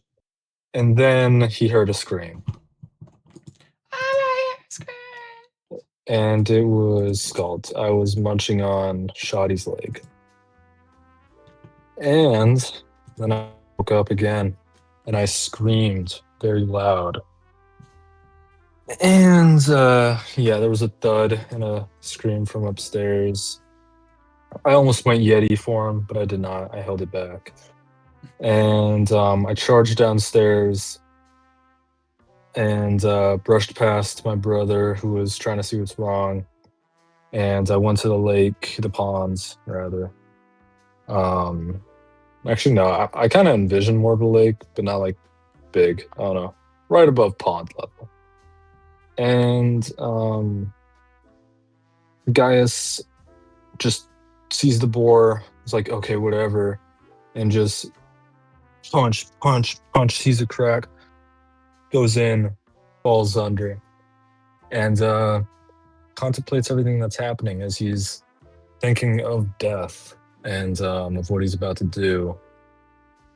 And then he heard a scream. And it was Scald. I was munching on Shoddy's leg. And then I woke up again and I screamed very loud. And yeah, there was a thud and a scream from upstairs. I almost went Yeti for him, but I did not. I held it back. And I charged downstairs and brushed past my brother who was trying to see what's wrong. And I went to the lake, the ponds, rather. Actually, no, I kind of envisioned more of a lake, but not like big. I don't know. Right above pond level. And Gaius just sees the boar. It's like, okay, whatever. And just punch, sees a crack, goes in, falls under, and contemplates everything that's happening as he's thinking of death and of what he's about to do.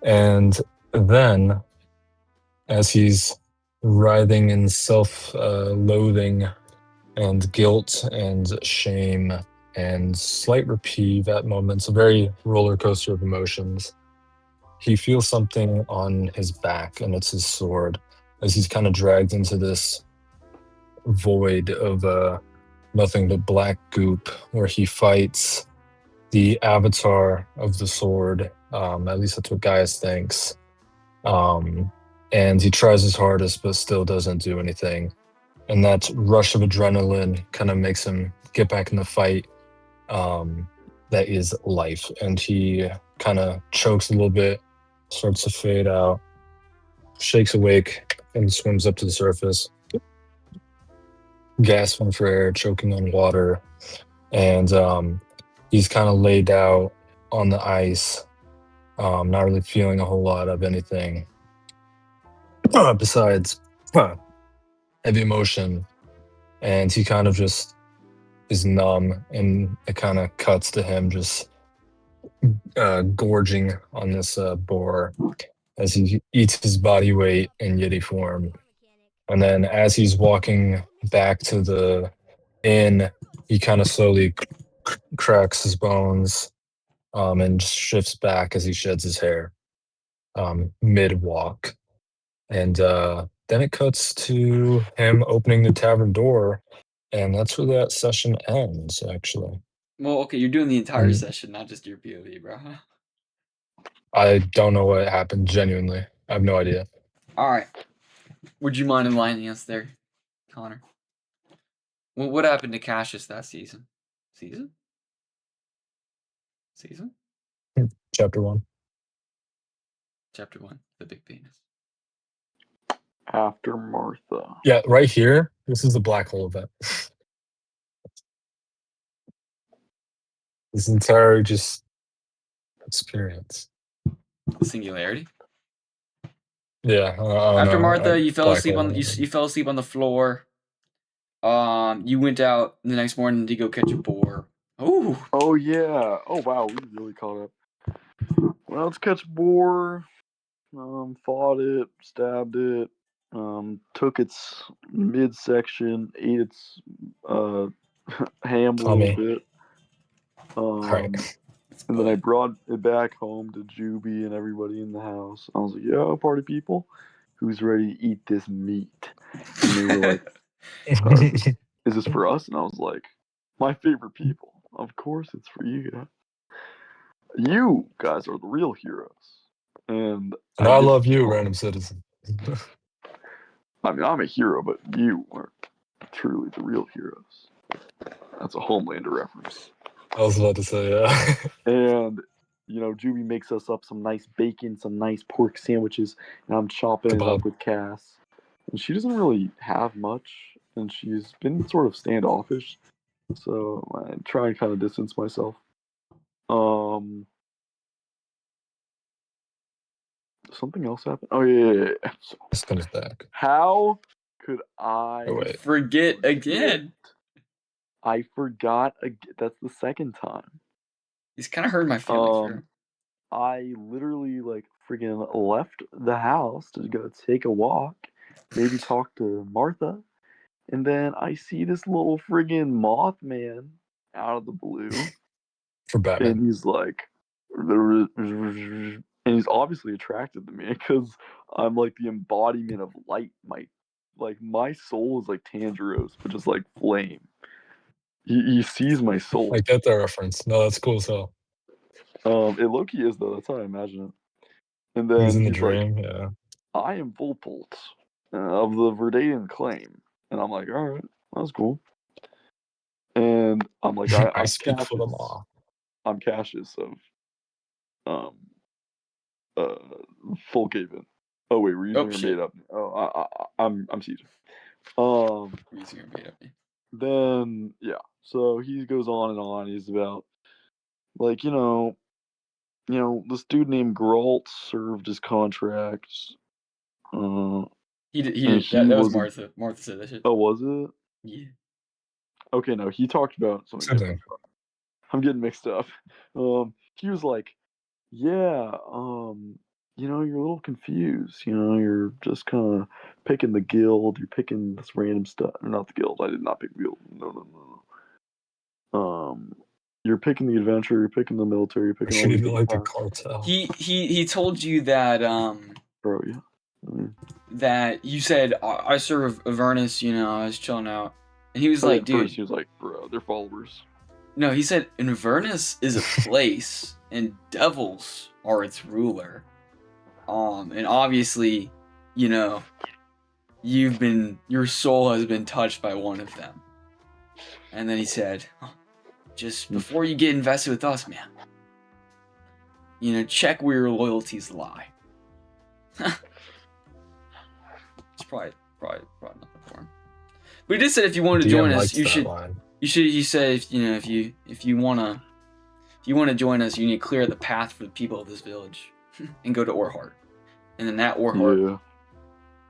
And then, as he's writhing in self-loathing and guilt and shame and slight reprieve at moments, a very roller coaster of emotions, he feels something on his back, and it's his sword, as he's kind of dragged into this void of nothing but black goop, where he fights the avatar of the sword. At least that's what Gaius thinks. And he tries his hardest, but still doesn't do anything. and that rush of adrenaline kind of makes him get back in the fight. That is life, and he kind of chokes a little bit, starts to fade out, shakes awake, and swims up to the surface, gasping for air, choking on water, and he's kind of laid out on the ice, not really feeling a whole lot of anything besides heavy emotion, and he kind of just is numb, and it kind of cuts to him just gorging on this boar as he eats his body weight in Yeti form. And then as he's walking back to the inn, he kind of slowly cracks his bones, and shifts back as he sheds his hair, mid walk. And then it cuts to him opening the tavern door, and that's where that session ends, actually. Well, okay, you're doing the entire Mm. session, not just your POV, bro. I don't know what happened, genuinely. I have no idea. All right. Would you mind enlightening us there, Connor? Well, what happened to Cassius that season? Season? Chapter 1. Chapter 1, the big penis. After Martha. Yeah, right here, this is the black hole event. This entire just experience. The singularity. Yeah. After Martha, you fell black asleep hole on you event. fell asleep on the floor. You went out the next morning to go catch a boar. Ooh. Oh yeah. Oh wow, we really caught up. Well, let's catch a boar. Fought it, stabbed it, took its midsection, ate its ham a Tummy. little bit. Right. And then I brought it back home to Juby and everybody in the house. I was like, "Yo, party people, who's ready to eat this meat?" And they were like, "Is this for us?" And I was like, "My favorite people. Of course, it's for you guys. You guys are the real heroes." And And I give love you, them- random citizen. I mean, I'm a hero, but you are truly the real heroes. That's a Homelander reference. I was about to say, yeah. And, Juby makes us up some nice bacon, some nice pork sandwiches, and I'm chopping it up Kebab. with Cass. And she doesn't really have much, and she's been sort of standoffish. So I try and kind of distance myself. Something else happened. Oh yeah. So, This comes back. how could I Oh, wait. Forget again. I forgot. That's the second time. He's kind of hurt my feelings for him. I literally freaking left the house to go take a walk, maybe talk to Martha, and then I see this little friggin' Mothman out of the blue, For Batman. and he's like, and he's obviously attracted to me because I'm like the embodiment of light. My soul is like Tangeros, but just like flame. He sees my soul. I get that reference. No, that's cool as hell. It low-key is though. That's how I imagine it. And then He's in the he's like, dream, yeah. I am Volpult of the Verdanian claim. And I'm like, all right, that's cool. And I'm like, I I'm speak for the Cassius. law. I'm Cassius of Folkhaven. Oh wait, we're using your made up. Oh, I'm Caesar. Using your made up name. Then yeah, so he goes on and on. He's about this dude named Geralt served his contracts. He did. And That was wasn't- Martha. Martha said that shit. Oh, was it? Yeah. Okay, no, he talked about something Same different. I'm getting mixed up. He was like, yeah, you're a little confused. You're just kind of picking the guild. You're picking this random stuff. Not the guild. I did not pick the guild. No. You're picking the adventure. You're picking the military. You're picking all these Treated like the different paths. cartel. He told you that Bro, yeah. I mean, that you said I serve Avernus. I was chilling out, and he was like, at dude. first he was like, bro, they're followers. No, he said Avernus is a place, and devils are its ruler. And obviously, your soul has been touched by one of them. And then he said, "Oh, just before you get invested with us, man, check where your loyalties lie." It's probably nothing for him. But he did say if you wanted to join DM us, likes you that should. line. He said if you wanna join us, you need to clear the path for the people of this village and go to Orhart. And then at Orhart,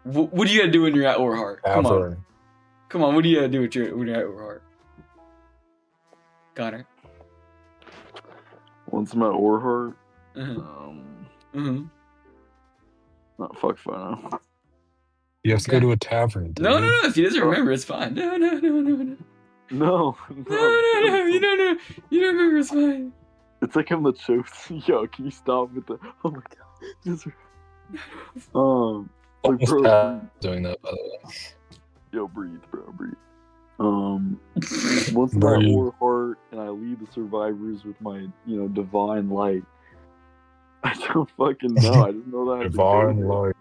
Yeah. what do you gotta do when you're at Orhart? Tavern. Come on, what do you gotta do when you're at Orhart? Got it. Once I'm at Orhart, Mm-hmm. oh, fuck if I know. You have to go to a tavern, dude. No. If he doesn't remember, it's fine. No. No. No. You don't know. You don't remember, it's fine. It's like I'm the chosen. Yo, can you stop with the? Oh my god. Just, like, Almost bro, passed doing that, by the way. yo, breathe, bro, breathe. Once I'm at Breathe. Orhart and I lead the survivors with my, divine light. I don't fucking know. I just know that I have to go Divine there. light.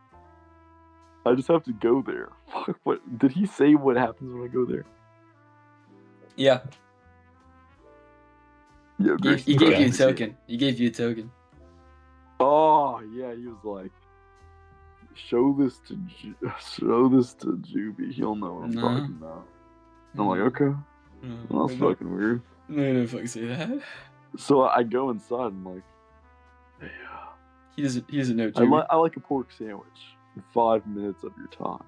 I just have to go there. Fuck, what did he say? What happens when I go there? Yeah. Yeah, He Grayson, gave you a yeah. token. He gave you a token. Oh yeah, he was like, show this to Juby. He'll know what I'm No. talking about. I'm like, okay, well, that's fucking weird. No, fucking say that. So I go inside and I'm like, yeah. He doesn't know. I like a pork sandwich in 5 minutes of your time,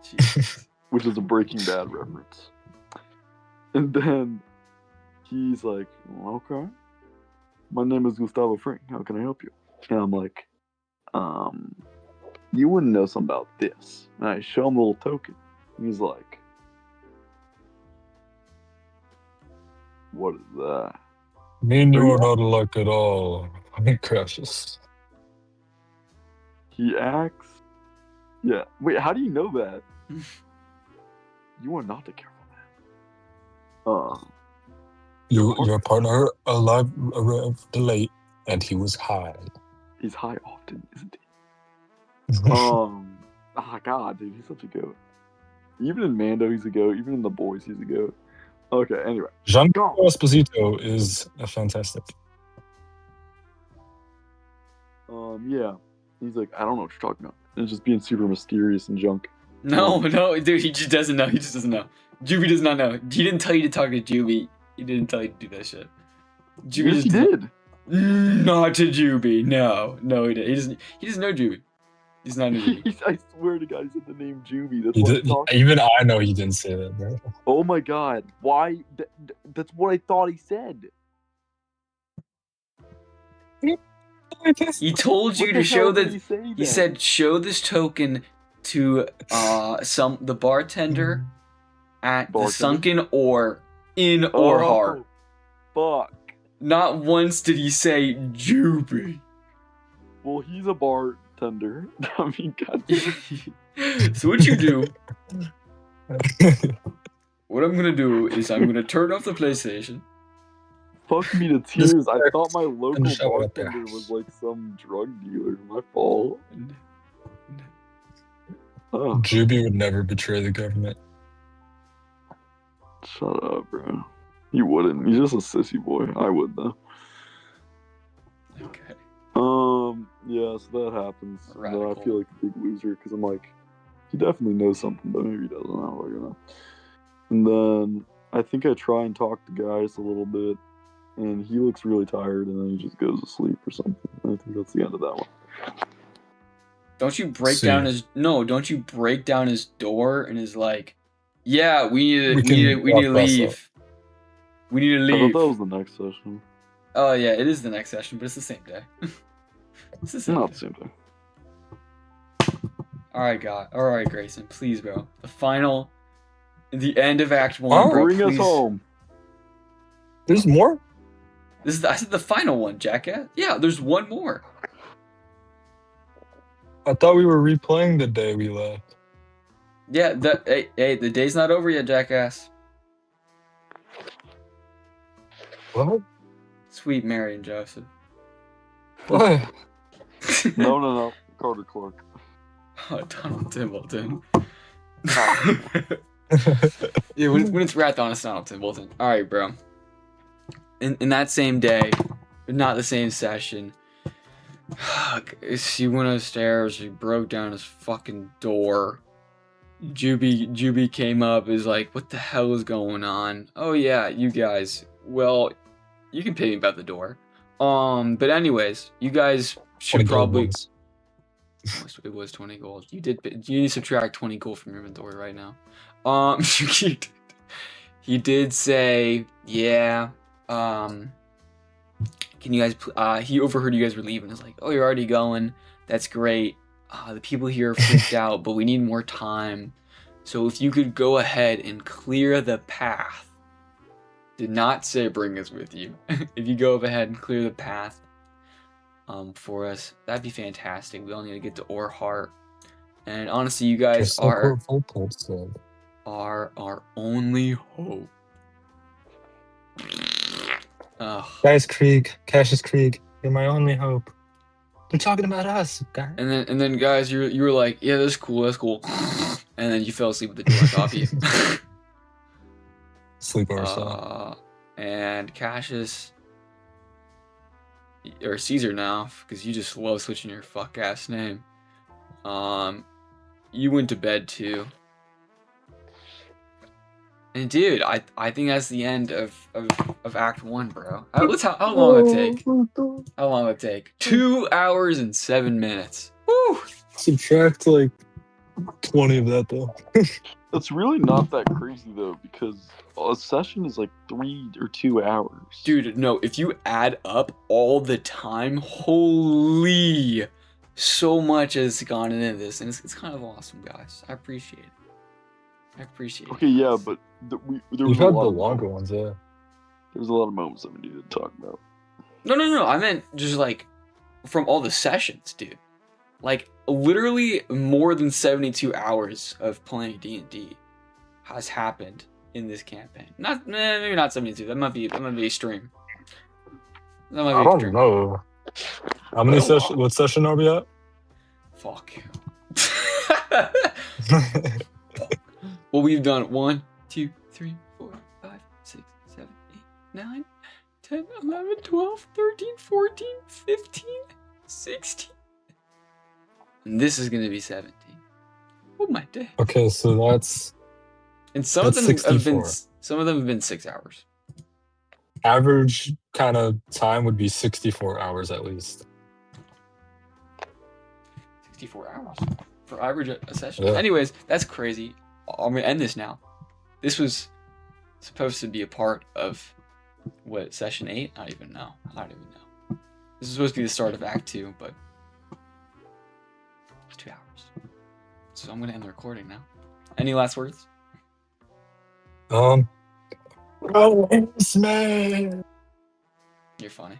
Jesus. which is a Breaking Bad reference. And then he's like, okay, my name is Gustavo Fring. How can I help you? And I'm like, you wouldn't know something about this. And I show him a little token. And he's like, what is that? Me and you are not alike at all. Crashes. He acts. Yeah. Wait, how do you know that? You are not the careful man. Your partner arrived late, and he was high. He's high often, isn't he? God, dude, he's such a goat. Even in Mando, he's a goat. Even in The Boys, he's a goat. Okay, anyway. Giancarlo Esposito is a fantastic. Yeah. He's like, I don't know what you're talking about. And just being super mysterious and junk. No, dude, he just doesn't know. He just doesn't know. Juby does not know. He didn't tell you to talk to Juby. He didn't tell you to do that shit. Juby Yes, he just did. Not to Juby. No, he didn't. He doesn't know Juby. He's not know Juby. I swear to God, he said the name Juby. That's He what did, I'm talking. even I know he didn't say that, bro. Oh my God! Why? That's what I thought he said. He told you What to the show hell did that. he say He then? said, "Show this token to the bartender at the Bartender? Sunken Ore in Orhart." Oh, fuck. Not once did he say Juby. Well, he's a bartender. I mean, God. So what you do? What I'm gonna do is I'm gonna turn off the PlayStation. Fuck me to tears. I thought my local show it up there. bartender was like some drug dealer. My fault. Oh, Juby would never betray the government. shut up, bro. He wouldn't. He's just a sissy boy. I would though. Okay. Yeah. So that happens. And then I Radical. feel like a big loser because I'm like, he definitely knows something, but maybe he doesn't. I don't really know. And then I think I try and talk to Gaius a little bit, and he looks really tired, and then he just goes to sleep or something. I think that's the end of that one. Don't you break See. down his Don't you break down his door and is like, yeah, we need We to can we need to wrap this leave. We need to I leave. thought that was the next session. Oh yeah, it is the next session, but it's the same day. It's the same. Not day. the same thing. All right, Grayson, please, bro. The end of Act 1, Oh, bro. Bring us please. home. There's more? I said the final one, jackass. Yeah, there's one more. I thought we were replaying the day we left. Yeah, hey, the day's not over yet, jackass. What? Sweet Mary and Joseph. What? No. Carter Clark. Oh, Donald Templeton. Yeah, when it's Marathon, it's not Templeton. All right, bro. In that same day, but not the same session, he went upstairs. He broke down his fucking door. Juby came up. Is like, what the hell is going on? Oh yeah, you guys. Well, you can pay me about the door. But anyways, you guys should 20 gold probably. ones. It was 20 gold. You need to subtract 20 gold from your inventory right now. He did say, yeah. Can you guys? He overheard you guys were leaving. He's like, oh, you're already going. That's great. The people here are freaked out, but we need more time. So if you could go ahead and clear the path. Did not say bring us with you. If you go ahead and clear the path for us, that'd be fantastic. We all need to get to Orhart. And honestly, you guys Just like are what Volpole said. our only hope. Ugh. Guys, Krieg, Cassius Krieg, you're my only hope. They're talking about us, guys. And then guys, you were like, yeah, that's cool. And then you fell asleep with the door on top of you. Sleepover style. And Cassius, or Caesar now, because you just love switching your fuck ass name. You went to bed too. And dude, I think that's the end of Act 1, bro. How long it take? How long it take? 2 hours and 7 minutes. Woo! Subtract like 20 of that though. That's really not that crazy though, because a session is like 3 or 2 hours. Dude, no, if you add up all the time, holy, so much has gone into this, and it's kind of awesome, guys. I appreciate it. Okay, yeah, but there You've was a had lot the of longer moments. ones, yeah. There's a lot of moments that we needed to talk about. No. I meant just like from all the sessions, dude. Like literally more than 72 hours of playing D&D has happened in this campaign. Maybe not 72. That might be a stream. That might be I a don't stream. know. How many sessions? What session are we at? Fuck you. Well, we've done 1, 2, 3, 4, 5, 6, 7, 8, 9, 10, 11, 12, 13, 14, 15, 16. And this is going to be 17. Oh my day. Okay, so that's And some of That's them have been 64. 6 hours. average kind of time would be 64 hours at least. 64 hours for average a session. Yeah. Anyways, that's crazy. I'm gonna end this now. This was supposed to be a part of what, session 8? I don't even know. This is supposed to be the start of Act 2, but it's 2 hours. So I'm gonna end the recording now. Any last words? Release me. You're funny.